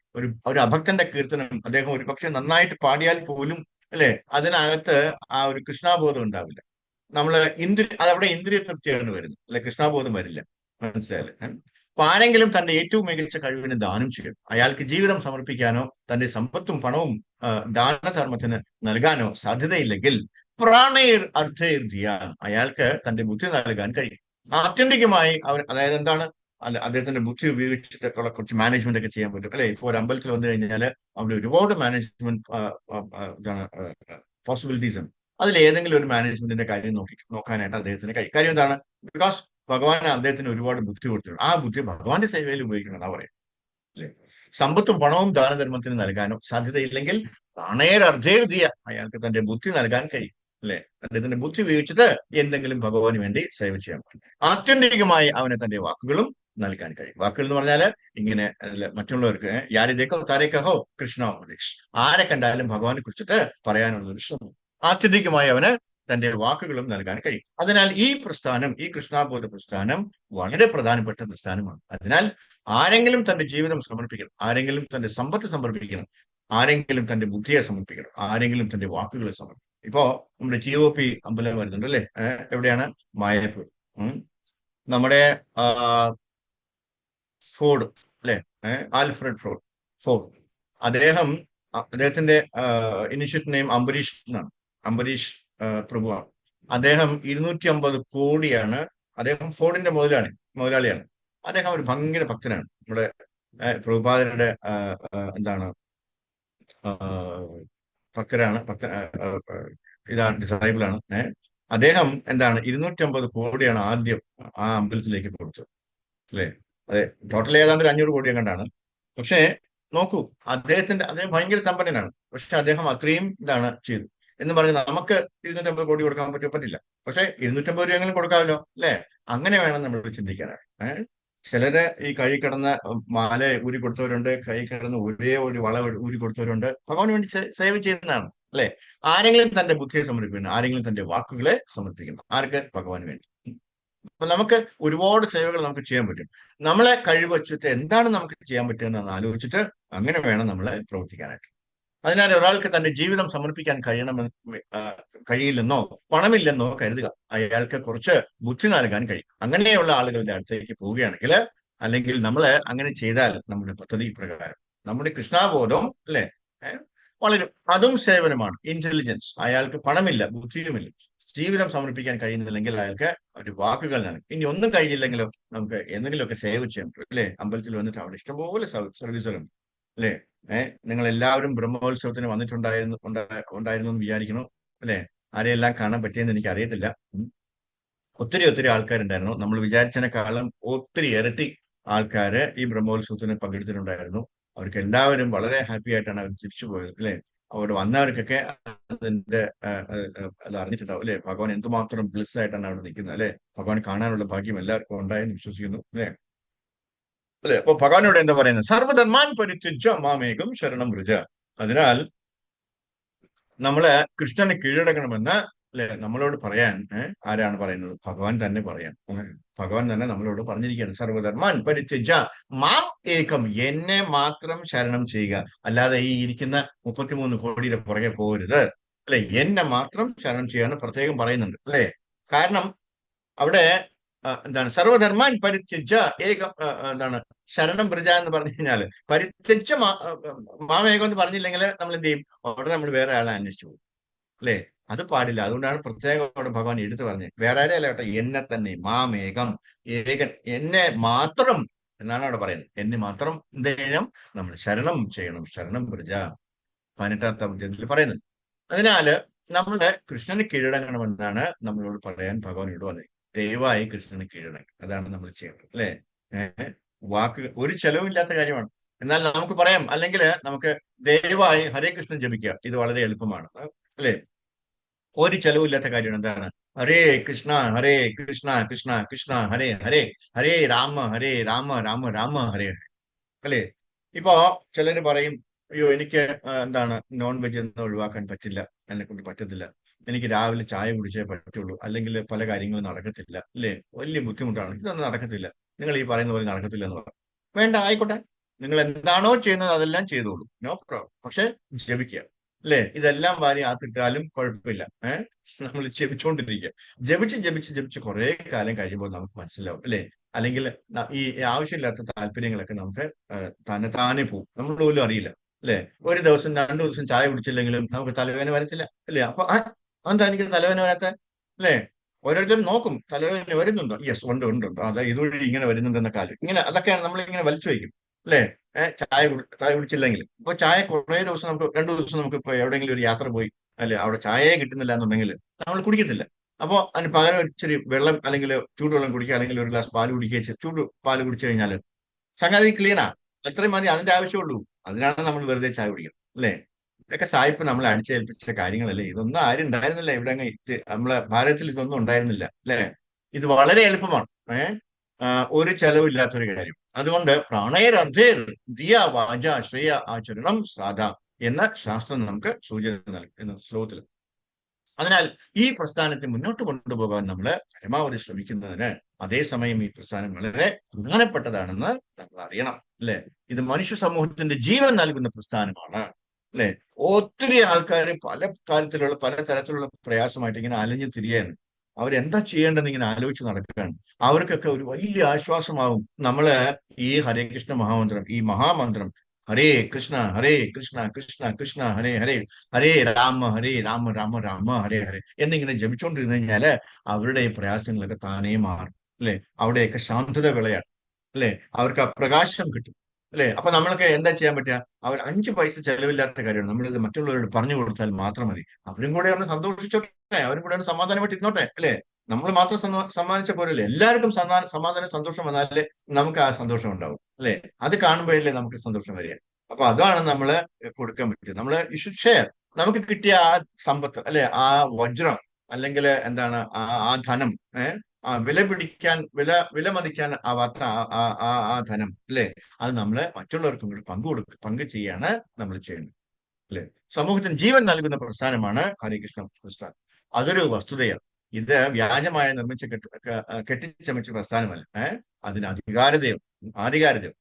S1: ഒരു അഭക്തന്റെ കീർത്തനം അദ്ദേഹം ഒരു പക്ഷെ നന്നായിട്ട് പാടിയാൽ പോലും, അല്ലെ, അതിനകത്ത് ആ ഒരു കൃഷ്ണാബോധം ഉണ്ടാവില്ല. അതവിടെ ഇന്ദ്രിയ തൃപ്തിയാണ് വരുന്നത്, അല്ലെ? കൃഷ്ണാബോധം വരില്ല. മനസ്സിലായല്ലേ? അപ്പൊ ആരെങ്കിലും തന്റെ ഏറ്റവും മികച്ച കഴിവിന് ദാനം ചെയ്യും. അയാൾക്ക് ജീവിതം സമർപ്പിക്കാനോ തന്റെ സമ്പത്തും പണവും ദാനധർമ്മത്തിന് നൽകാനോ സാധ്യതയില്ലെങ്കിൽ പ്രാണേർ അർത്ഥേർ ധിയാൻ, അയാൾക്ക് തന്റെ ബുദ്ധി നൽകാൻ കഴിയും. ആത്യന്തികമായി അതായത് എന്താണ്? അദ്ദേഹത്തിന്റെ ബുദ്ധി ഉപയോഗിച്ചിട്ടൊക്കെയുള്ള കുറച്ച് മാനേജ്മെന്റ് ഒക്കെ ചെയ്യാൻ പറ്റും, അല്ലെ? ഇപ്പോൾ ഒരു അമ്പലത്തിൽ വന്നു കഴിഞ്ഞാൽ അവിടെ ഒരുപാട് മാനേജ്മെന്റ് പോസിബിലിറ്റീസ് ഉണ്ട്. അതിൽ ഏതെങ്കിലും ഒരു മാനേജ്മെന്റിന്റെ കാര്യം നോക്കാനായിട്ട് അദ്ദേഹത്തിന് കഴിയും. കാര്യം എന്താണ്? ബിക്കോസ് ഭഗവാൻ അദ്ദേഹത്തിന് ഒരുപാട് ബുദ്ധി കൊടുത്തിട്ടുണ്ട്. ആ ബുദ്ധി ഭഗവാന്റെ സേവയിൽ ഉപയോഗിക്കണം എന്നാ പറയാം, അല്ലെ? സമ്പത്തും പണവും ദാനധർമ്മത്തിന് നൽകാനോ സാധ്യതയില്ലെങ്കിൽ പ്രാണേരർദ്ധേർദിയ, അയാൾക്ക് തന്റെ ബുദ്ധി നൽകാൻ കഴിയും, അല്ലെ? അദ്ദേഹത്തിന്റെ ബുദ്ധി ഉപയോഗിച്ചിട്ട് എന്തെങ്കിലും ഭഗവാന് വേണ്ടി സേവ ചെയ്യാൻ പറ്റും. ആത്യന്തികമായി അവന് തന്റെ വാക്കുകളും നൽകാൻ കഴിയും. വാക്കുകൾ എന്ന് പറഞ്ഞാല് ഇങ്ങനെ മറ്റുള്ളവർക്ക് യാരിദേക്കോ താരേക്കഹോ കൃഷ്ണ ഉപദേശ്, ആരെ കണ്ടാലും ഭഗവാനെ കുറിച്ചിട്ട് പറയാനുള്ള ഒരു ശ്രമം ആത്യന്തികമായി അവന് തന്റെ വാക്കുകളും നൽകാൻ കഴിയും. അതിനാൽ ഈ പ്രസ്ഥാനം, ഈ കൃഷ്ണാബോധ പ്രസ്ഥാനം വളരെ പ്രധാനപ്പെട്ട പ്രസ്ഥാനമാണ്. അതിനാൽ ആരെങ്കിലും തന്റെ ജീവിതം സമർപ്പിക്കണം, ആരെങ്കിലും തന്റെ സമ്പത്ത് സമർപ്പിക്കണം, ആരെങ്കിലും തന്റെ ബുദ്ധിയെ സമർപ്പിക്കണം, ആരെങ്കിലും തന്റെ വാക്കുകളെ സമർപ്പിക്കണം. ഇപ്പോ നമ്മുടെ GOP അമ്പലം വരുന്നുണ്ട്, അല്ലെ? എവിടെയാണ്? മായപ്പൂർ. നമ്മുടെ ഫോർഡ്, അല്ലെ? ആൽഫ്രഡ് ഫോർഡ്, അദ്ദേഹത്തിന്റെ ഇനിഷ്യറ്റ് നെയിം അംബരീഷ് എന്നാണ്. അംബരീഷ് പ്രഭുവാണ്. അദ്ദേഹം 250 കോടിയാണ്. അദ്ദേഹം ഫോർഡിന്റെ മുതലാളിയാണ്. അദ്ദേഹം ഒരു ഭയങ്കര ഭക്തനാണ്. നമ്മുടെ പ്രഭുപാദരുടെ ഭക്തരാണ്, ഇതാണ്, ഡിസൈബിളാണ്. അദ്ദേഹം 250 കോടിയാണ് ആദ്യം ആ അമ്പലത്തിലേക്ക് കൊടുത്തത്, അല്ലെ? അതെ, ടോട്ടൽ ഏതാണ്ട് ഒരു 500 കോടി കണ്ടാണ്. പക്ഷേ നോക്കൂ, അദ്ദേഹം ഭയങ്കര സമ്പന്നനാണ്. പക്ഷെ അദ്ദേഹം അത്രയും ചെയ്തു എന്ന് പറഞ്ഞ് നമുക്ക് 250 കോടി കൊടുക്കാൻ പറ്റില്ല. പക്ഷെ 250 രൂപയെങ്കിലും കൊടുക്കാമല്ലോ, അല്ലെ? അങ്ങനെ വേണം നമ്മൾ ചിന്തിക്കാനാണ്. ചിലര് ഈ കൈ കിടന്ന മാല ഊരി കൊടുത്തവരുണ്ട്, കൈ കിടന്ന് ഒരേ ഒരു വള ഊരി കൊടുത്തവരുണ്ട്. ഭഗവാന് വേണ്ടി സേവ ചെയ്യുന്നതാണ്, അല്ലെ? ആരെങ്കിലും തന്റെ ബുദ്ധിയെ സമർപ്പിക്കണം, ആരെങ്കിലും തന്റെ വാക്കുകളെ സമർപ്പിക്കണം. ആർക്ക്? ഭഗവാന് വേണ്ടി. അപ്പൊ നമുക്ക് ഒരുപാട് സേവകൾ നമുക്ക് ചെയ്യാൻ പറ്റും. നമ്മളെ കഴിവ് വെച്ചിട്ട് എന്താണ് നമുക്ക് ചെയ്യാൻ പറ്റുന്നതെന്ന് ആലോചിച്ചിട്ട് അങ്ങനെ വേണം നമ്മളെ പ്രവർത്തിക്കാനായിട്ട്. അതിനാൽ ഒരാൾക്ക് തന്റെ ജീവിതം സമർപ്പിക്കാൻ കഴിയില്ലെന്നോ പണമില്ലെന്നോ കരുതുക. അയാൾക്ക് കുറച്ച് ബുദ്ധി നൽകാൻ കഴിയും. അങ്ങനെയുള്ള ആളുകളുടെ അടുത്തേക്ക് പോവുകയാണെങ്കിൽ, അല്ലെങ്കിൽ നമ്മൾ അങ്ങനെ ചെയ്താൽ നമ്മുടെ പദ്ധതി പ്രകാരം നമ്മുടെ കൃഷ്ണാബോധം, അല്ലെ, വളരെ അതും സേവനമാണ്. ഇന്റലിജൻസ്, അയാൾക്ക് പണമില്ല, ബുദ്ധിയുമില്ല, ജീവിതം സമർപ്പിക്കാൻ കഴിയുന്നില്ലെങ്കിൽ അയാൾക്ക് ഒരു വാക്കുകൾ നൽകും. ഇനി ഒന്നും കഴിയില്ലെങ്കിലോ നമുക്ക് എന്തെങ്കിലുമൊക്കെ സേവ് ചെയ്യാൻ പറ്റും, അല്ലെ? അമ്പലത്തിൽ വന്നിട്ട് അവിടെ ഇഷ്ടംപോലെ സർവീസുകളുണ്ട്, അല്ലെ? നിങ്ങൾ എല്ലാവരും ബ്രഹ്മോത്സവത്തിന് ഉണ്ടായിരുന്നു എന്ന് വിചാരിക്കണം, അല്ലെ? ആരെയെല്ലാം കാണാൻ പറ്റിയെന്ന് എനിക്ക് അറിയത്തില്ല. ഒത്തിരി ഒത്തിരി ആൾക്കാരുണ്ടായിരുന്നു. നമ്മൾ വിചാരിച്ചതിനേക്കാളും ഒത്തിരി ഇരട്ടി ആൾക്കാര് ഈ ബ്രഹ്മോത്സവത്തിന് പങ്കെടുത്തിട്ടുണ്ടായിരുന്നു. അവർക്ക് എല്ലാവരും വളരെ ഹാപ്പി ആയിട്ടാണ് അവർ തിരിച്ചു പോയത്, അല്ലെ? അവിടെ വന്നവർക്കൊക്കെ അതിന്റെ അത് അറിഞ്ഞിട്ടുണ്ടാവും, അല്ലെ? ഭഗവാൻ എന്തുമാത്രം ബ്ലിസ് ആയിട്ടാണ് അവിടെ നിൽക്കുന്നത്, അല്ലെ? ഭഗവാൻ കാണാനുള്ള ഭാഗ്യം എല്ലാവർക്കും ഉണ്ടായെന്ന് വിശ്വസിക്കുന്നു, അല്ലെ? അല്ലെ? അപ്പൊ ഭഗവാനോട് എന്താ പറയുന്നത്? സർവധർമാൻ പരിത്യജ്യ മാമേകം ശരണം വൃജ. അതിനാൽ നമ്മള് കൃഷ്ണനെ കീഴടങ്ങണമെന്ന്, അല്ലെ, നമ്മളോട് പറയാൻ ആരാണ് പറയുന്നത്? ഭഗവാൻ തന്നെ പറയാൻ. ഭഗവാൻ തന്നെ നമ്മളോട് പറഞ്ഞിരിക്കുകയാണ്, സർവധർമാൻ പരിത്യജ മാം ഏകം, എന്നെ മാത്രം ശരണം ചെയ്യുക. അല്ലാതെ ഈ ഇരിക്കുന്ന 33 കോടിയുടെ പുറകെ പോകരുത്, അല്ലെ? എന്നെ മാത്രം ശരണം ചെയ്യാന്ന് പ്രത്യേകം പറയുന്നുണ്ട്, അല്ലെ? കാരണം അവിടെ എന്താണ് സർവധർമാൻ പരിത്യജ ഏകം, എന്താണ് ശരണം ബ്രജ എന്ന് പറഞ്ഞു കഴിഞ്ഞാൽ, പരിത്യജ മാമേകം എന്ന് പറഞ്ഞില്ലെങ്കിൽ നമ്മൾ എന്ത് ചെയ്യും? അവിടെ നമ്മൾ വേറെ ആളെ അന്വേഷിച്ചു പോകും, അല്ലെ? അത് പാടില്ല. അതുകൊണ്ടാണ് പ്രത്യേകം അവിടെ ഭഗവാൻ എടുത്തു പറഞ്ഞത്. വേറെ ആരെയല്ല കേട്ടോ, എന്നെ തന്നെ, മാമേകം, ഏകൻ, എന്നെ മാത്രം എന്നാണ് അവിടെ പറയുന്നത്. എന്നെ മാത്രം എന്ത് ചെയ്യണം? നമ്മൾ ശരണം ചെയ്യണം. ശരണം ബ്രജ 18ാമത്തെ അധ്യായത്തിൽ പറയുന്നത്. അതിനാല് നമ്മള് കൃഷ്ണന് കീഴടങ്ങണമെന്നാണ് നമ്മളോട് പറയാൻ ഭഗവാനോട് പറഞ്ഞത്. ദയവായി കൃഷ്ണന് കീഴടങ്ങി, അതാണ് നമ്മൾ ചെയ്യേണ്ടത്, അല്ലെ? വാക്ക് ഒരു ചെലവില്ലാത്ത കാര്യമാണ്. എന്നാൽ നമുക്ക് പറയാം, അല്ലെങ്കിൽ നമുക്ക് ദയവായി ഹരേ കൃഷ്ണൻ ജപിക്കുക. ഇത് വളരെ എളുപ്പമാണ്, അല്ലെ? ഒരു ചെലവില്ലാത്ത കാര്യമാണ്. എന്താണ്? ഹരേ കൃഷ്ണ ഹരേ കൃഷ്ണ കൃഷ്ണ കൃഷ്ണ ഹരേ ഹരേ, ഹരേ രാമ ഹരേ രാമ രാമ രാമ ഹരേ ഹരേ, അല്ലെ? ഇപ്പോ ചിലര് പറയും, അയ്യോ എനിക്ക് എന്താണ് നോൺ വെജ് ഒന്നും ഒഴിവാക്കാൻ പറ്റില്ല, എന്നെ കൊണ്ട് പറ്റത്തില്ല, എനിക്ക് രാവിലെ ചായ കുടിച്ചേ പറ്റുള്ളൂ, അല്ലെങ്കിൽ പല കാര്യങ്ങളും നടക്കത്തില്ല, അല്ലേ? വലിയ ബുദ്ധിമുട്ടാണ്, ഇതൊന്നും നടക്കത്തില്ല, നിങ്ങൾ ഈ പറയുന്ന പോലെ നടക്കത്തില്ല എന്ന് പറഞ്ഞു. വേണ്ട, ആയിക്കോട്ടെ, നിങ്ങൾ എന്താണോ ചെയ്യുന്നത് അതെല്ലാം ചെയ്തോളൂ, നോ പ്രോബ്ലം. പക്ഷെ ജപിക്കുക, അല്ലേ? ഇതെല്ലാം വാരി ആത്തിട്ടാലും കുഴപ്പമില്ല. നമ്മൾ ജപിച്ചുകൊണ്ടിരിക്കുക. ജപിച്ച് ജപിച്ച് ജപിച്ച് കുറെ കാലം കഴിയുമ്പോൾ നമുക്ക് മനസ്സിലാവും, അല്ലേ? അല്ലെങ്കിൽ ഈ ആവശ്യമില്ലാത്ത താല്പര്യങ്ങളൊക്കെ നമുക്ക് താനെ പോകും, നമ്മൾ പോലും അറിയില്ല, അല്ലെ? ഒരു ദിവസം 2 ദിവസം ചായ കുടിച്ചില്ലെങ്കിലും നമുക്ക് തലവേദന വരത്തില്ല, അല്ലേ? അപ്പൊ എന്താ എനിക്ക് തലവേദന വരാത്ത, അല്ലേ? ഓരോരുത്തരും നോക്കും, തലവേദന വരുന്നുണ്ടോ? യെസ്, ഉണ്ട് ഉണ്ട് ഉണ്ട്, അതെ, ഇതുവഴി ഇങ്ങനെ വരുന്നുണ്ടെന്ന കാര്യം, ഇങ്ങനെ അതൊക്കെയാണ് നമ്മൾ ഇങ്ങനെ വലിച്ചു വയ്ക്കും, അല്ലേ? ചായ കുടിച്ചില്ലെങ്കിൽ, ഇപ്പൊ ചായ കുറേ ദിവസം നമുക്ക് 2 ദിവസം നമുക്ക് ഇപ്പൊ എവിടെയെങ്കിലും ഒരു യാത്ര പോയി, അല്ലെ, അവിടെ ചായയെ കിട്ടുന്നില്ല എന്നുണ്ടെങ്കിൽ നമ്മൾ കുടിക്കത്തില്ല. അപ്പൊ അതിന് പകരം ഇച്ചിരി വെള്ളം, അല്ലെങ്കിൽ ചൂടുവെള്ളം കുടിക്കുക, അല്ലെങ്കിൽ ഒരു ഗ്ലാസ് പാല് കുടിക്കുക. ചൂട് പാല് കുടിച്ചു കഴിഞ്ഞാൽ സംഗതി ക്ലീനാ, അത്രയും മതി, അതിന്റെ ആവശ്യമുള്ളൂ. അതിനാണ് നമ്മൾ വെറുതെ ചായ കുടിക്കുന്നത്, അല്ലേ? ഇതൊക്കെ സായിപ്പ് നമ്മളെ അടിച്ചേൽപ്പിച്ച കാര്യങ്ങളല്ലേ? ഇതൊന്നും ആരും ഉണ്ടായിരുന്നില്ല ഇവിടെ, നമ്മളെ ഭാരതത്തിൽ ഇതൊന്നും ഉണ്ടായിരുന്നില്ല, അല്ലേ? ഇത് വളരെ എളുപ്പമാണ്, ഒരു ചെലവില്ലാത്തൊരു കാര്യം. അതുകൊണ്ട് പ്രാണേരർദ്ധേർ ദിയ വാച ശ്രേയ ആചരണം സാധ എന്ന ശാസ്ത്രം നമുക്ക് സൂചന നൽകും എന്ന ശ്ലോകത്തിൽ. അതിനാൽ ഈ പ്രസ്ഥാനത്തെ മുന്നോട്ട് കൊണ്ടുപോകാൻ നമ്മൾ പരമാവധി ശ്രമിക്കുന്നതിന്, അതേസമയം ഈ പ്രസ്ഥാനം വളരെ പ്രധാനപ്പെട്ടതാണെന്ന് നമ്മൾ അറിയണം, അല്ലെ? ഇത് മനുഷ്യ സമൂഹത്തിന്റെ ജീവൻ നൽകുന്ന പ്രസ്ഥാനമാണ്, അല്ലെ? ഒത്തിരി ആൾക്കാർ പല തരത്തിലുള്ള പ്രയാസമായിട്ട് ഇങ്ങനെ അലഞ്ഞു തിരിയാണ്. അവരെന്താ ചെയ്യേണ്ടതെന്ന് ഇങ്ങനെ ആലോചിച്ച് നടക്കുകയാണ്. അവർക്കൊക്കെ ഒരു വലിയ ആശ്വാസമാവും നമ്മള് ഈ ഹരേ കൃഷ്ണ മഹാമന്ത്രം, ഈ മഹാമന്ത്രം, ഹരേ കൃഷ്ണ കൃഷ്ണ കൃഷ്ണ ഹരേ ഹരേ, ഹരേ രാമ രാമ രാമ ഹരേ ഹരേ എന്നിങ്ങനെ ജപിച്ചുകൊണ്ടിരുന്നു കഴിഞ്ഞാല് അവരുടെ ഈ പ്രയാസങ്ങളൊക്കെ താനേ മാറും, അല്ലെ? അവിടെയൊക്കെ ശാന്തത വിളയാടും, അല്ലെ? അവർക്ക് ആ പ്രകാശം കിട്ടും, അല്ലെ? അപ്പൊ നമ്മൾക്ക് എന്താ ചെയ്യാൻ പറ്റുക? അവർ 5 പൈസ ചെലവില്ലാത്ത കാര്യമാണ്. നമ്മളിത് മറ്റുള്ളവരോട് പറഞ്ഞു കൊടുത്താൽ മാത്രം മതി. അവരും കൂടെ ഒന്ന് സന്തോഷിച്ചോട്ടെ, അവരും കൂടെ ഒന്ന് സമാധാനമായിട്ട് ഇരുന്നോട്ടെ, അല്ലെ? നമ്മൾ മാത്രം സമ്മാനിച്ച പോരല്ലേ, എല്ലാവർക്കും സമാധാനം സന്തോഷം വന്നാലേ നമുക്ക് ആ സന്തോഷം ഉണ്ടാവും, അല്ലെ? അത് കാണുമ്പോഴല്ലേ നമുക്ക് സന്തോഷം വരിക. അപ്പൊ അതാണ് നമ്മള് കൊടുക്കാൻ പറ്റുക. നമ്മള് യു ഷുഡ് ഷെയർ. നമുക്ക് കിട്ടിയ ആ സമ്പത്ത്, അല്ലെ, ആ വജ്രം, അല്ലെങ്കിൽ എന്താണ് ആ ധനം, വിലമതിക്കാൻ ആവാത്ത ആ ധനം, അല്ലെ, അത് നമ്മള് മറ്റുള്ളവർക്കും കൂടി പങ്കു ചെയ്യാണ് നമ്മൾ ചെയ്യുന്നത്, അല്ലെ? സമൂഹത്തിന് ജീവൻ നൽകുന്ന പ്രസ്ഥാനമാണ് ഹരികൃഷ്ണ പ്രസ്ഥാനം. അതൊരു വസ്തുതയാണ്. ഇത് വ്യാജമായ കെട്ടിച്ചമച്ച പ്രസ്ഥാനമല്ല. അതിന് ആധികാരികതയും.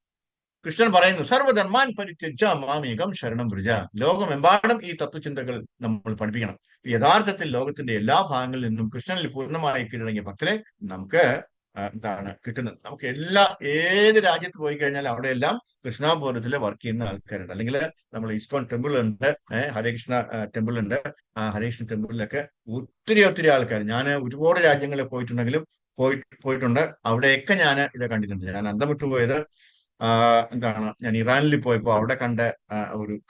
S1: കൃഷ്ണൻ പറയുന്നു, സർവധർമാൻ പരിത്യജ മാമേകം ശരണം വൃജ. ലോകമെമ്പാടും ഈ തത്വചിന്തകൾ നമ്മൾ പഠിപ്പിക്കണം. യഥാർത്ഥത്തിൽ ലോകത്തിന്റെ എല്ലാ ഭാഗങ്ങളിൽ നിന്നും കൃഷ്ണനിൽ പൂർണ്ണമായി കീഴടങ്ങിയ ഭക്തരെ നമുക്ക് എന്താണ് കിട്ടുന്നത്? നമുക്ക് ഏത് രാജ്യത്ത് പോയി കഴിഞ്ഞാൽ അവിടെയെല്ലാം കൃഷ്ണാപൂരത്തിൽ വർക്ക് ചെയ്യുന്ന ആൾക്കാരുണ്ട്. അല്ലെങ്കിൽ നമ്മൾ ഇസ്കോൺ ടെമ്പിൾ ഉണ്ട്, ഹരേകൃഷ്ണ ടെമ്പിൾ ഉണ്ട്. ആ ഹരേകൃഷ്ണ ടെമ്പിളിലൊക്കെ ഒത്തിരി ആൾക്കാർ, ഞാൻ ഒരുപാട് രാജ്യങ്ങളിൽ പോയിട്ടുണ്ടെങ്കിലും പോയിട്ടുണ്ട്. അവിടെയൊക്കെ ഞാൻ ഇത് കണ്ടിട്ടുണ്ട്. ഞാൻ അന്തം വിട്ടുപോയത് എന്താണ്, ഞാൻ ഇറാനിൽ പോയപ്പോൾ അവിടെ കണ്ട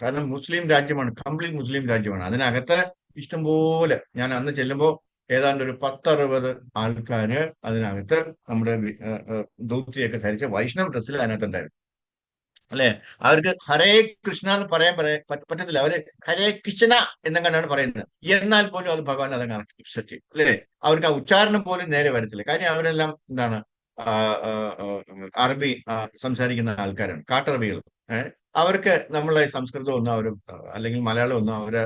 S1: കാരണം മുസ്ലിം രാജ്യമാണ്, കംപ്ലീറ്റ് മുസ്ലിം രാജ്യമാണ്. അതിനകത്ത് ഇഷ്ടംപോലെ, ഞാൻ അന്ന് ചെല്ലുമ്പോൾ ഏതാണ്ട് ഒരു 10-60 ആൾക്കാര് അതിനകത്ത് നമ്മുടെ ധോത്തിയൊക്കെ ധരിച്ച വൈഷ്ണവ് ഡ്രസ്സിൽ അതിനകത്തുണ്ടായിരുന്നു. അല്ലെ? അവർക്ക് ഹരേ കൃഷ്ണ എന്ന് പറയാൻ പറ്റത്തില്ല. അവര് ഹരേ കൃഷ്ണ എന്നങ്ങനെയാണ് പറയുന്നത്. എന്നാൽ പോലും അത് ഭഗവാൻ അതങ്ങ് അക്സെപ്റ്റ് ചെയ്യും. അല്ലെ? അവർക്ക് ആ ഉച്ചാരണം പോലും നേരെ വരത്തില്ല. കാര്യം അവരെല്ലാം എന്താണ്, ആ, ആ, ആ, അറബി സംസാരിക്കുന്ന ആൾക്കാരാണ്, കാട്ടറബികൾ. ഏഹ് അവർക്ക് നമ്മളെ സംസ്കൃതം ഒന്നും അവർ, അല്ലെങ്കിൽ മലയാളം ഒന്നും അവരെ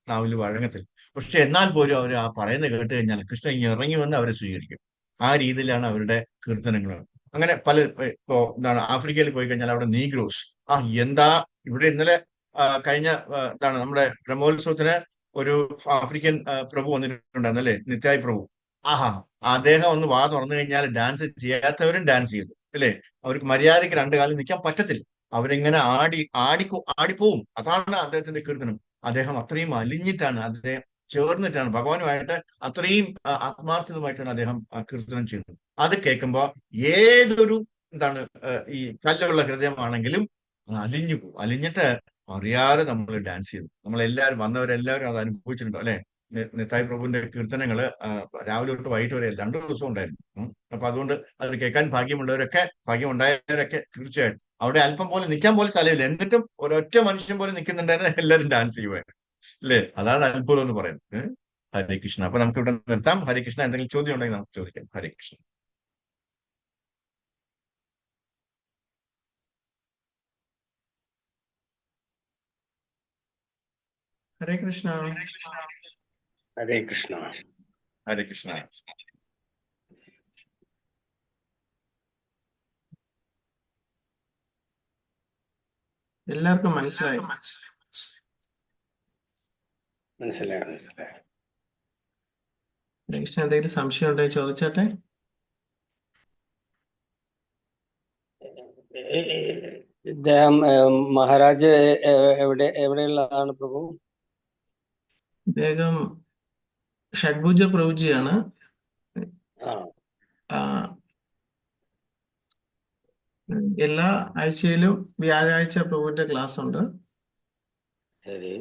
S1: നാവിൽ വഴങ്ങത്തില്ല. പക്ഷെ എന്നാൽ പോലും അവർ ആ പറയുന്നത് കേട്ട് കഴിഞ്ഞാൽ കൃഷ്ണ ഇങ്ങനെ ഇറങ്ങി വന്ന് അവരെ സ്വീകരിക്കും. ആ രീതിയിലാണ് അവരുടെ കീർത്തനങ്ങൾ. അങ്ങനെ പല, ഇപ്പോ എന്താണ്, ആഫ്രിക്കയിൽ പോയി കഴിഞ്ഞാൽ അവിടെ നീഗ്രോസ്, എന്താ, ഇവിടെ ഇന്നലെ കഴിഞ്ഞ എന്താണ് നമ്മുടെ ബ്രഹ്മോത്സവത്തിന് ഒരു ആഫ്രിക്കൻ പ്രഭു വന്നിട്ടുണ്ടായിരുന്നു, അല്ലേ, നിത്യായ് പ്രഭു. ആഹാ, അദ്ദേഹം ഒന്ന് വാ തുറന്നു കഴിഞ്ഞാൽ ഡാൻസ് ചെയ്യാത്തവരും ഡാൻസ് ചെയ്തു. അല്ലേ? അവർക്ക് മര്യാദയ്ക്ക് രണ്ടു കാലം നിൽക്കാൻ പറ്റത്തില്ല. അവരിങ്ങനെ ആടിപ്പോവും. അതാണ് അദ്ദേഹത്തിന്റെ കീർത്തനം. അദ്ദേഹം അത്രയും അലിഞ്ഞിട്ടാണ്, അദ്ദേഹം ചേർന്നിട്ടാണ് ഭഗവാനുമായിട്ട് അത്രയും ആത്മാർത്ഥതമായിട്ടാണ് അദ്ദേഹം കീർത്തനം ചെയ്യുന്നത്. അത് കേൾക്കുമ്പോൾ ഏതൊരു എന്താണ്, ഈ കല്ലുള്ള ഹൃദയമാണെങ്കിലും അലിഞ്ഞു പോകും. അലിഞ്ഞിട്ട് അറിയാതെ നമ്മൾ ഡാൻസ് ചെയ്തു. നമ്മളെല്ലാവരും, വന്നവരെല്ലാവരും അത് അനുഭവിച്ചിട്ടുണ്ടോ, അല്ലെ? നിത്തായ് പ്രഭുവിന്റെ കീർത്തനങ്ങള് രാവിലെ തൊട്ട് വൈകിട്ട് വരെ 2 ദിവസം ഉണ്ടായിരുന്നു. അപ്പൊ അതുകൊണ്ട് അത് കേൾക്കാൻ ഭാഗ്യം ഉണ്ടായവരൊക്കെ തീർച്ചയായിട്ടും അവിടെ അല്പം പോലെ നിൽക്കാൻ പോലും സ്ഥലമില്ല, എന്നിട്ടും ഒരൊറ്റ മനുഷ്യൻ പോലും നിൽക്കുന്നുണ്ടായിരുന്നു, എല്ലാവരും ഡാൻസ് ചെയ്യുമായിരുന്നു. അല്ലേ? അതാണ് അത്ഭുതം എന്ന് പറയുന്നത്. ഹരേ കൃഷ്ണ. അപ്പൊ നമുക്ക് ഇവിടെ നിർത്താം. ഹരേ കൃഷ്ണ. എന്തെങ്കിലും ചോദ്യം ഉണ്ടെങ്കിൽ നമുക്ക് ചോദിക്കാം. ഹരേ കൃഷ്ണ.
S2: ഹരേ കൃഷ്ണ.
S3: ഹരേ കൃഷ്ണ.
S1: ഹരേ കൃഷ്ണ.
S2: എല്ലാവർക്കും മനസ്സിലായി?
S3: മനസ്സിലായി.
S2: ഹരേ കൃഷ്ണ. എന്തെങ്കിലും സംശയം ഉണ്ടെങ്കിൽ ചോദിച്ചോട്ടെ.
S3: ഇദ്ദേഹം മഹാരാജ് എവിടെയുള്ളതാണ് പ്രഭു?
S2: അദ്ദേഹം ഷഡ്ഭുജ പ്രഭുജിയാണ്. എല്ലാ ആഴ്ചയിലും വ്യാഴാഴ്ച പ്രഭുവിന്റെ ക്ലാസ് ഉണ്ട്.
S3: ശരി.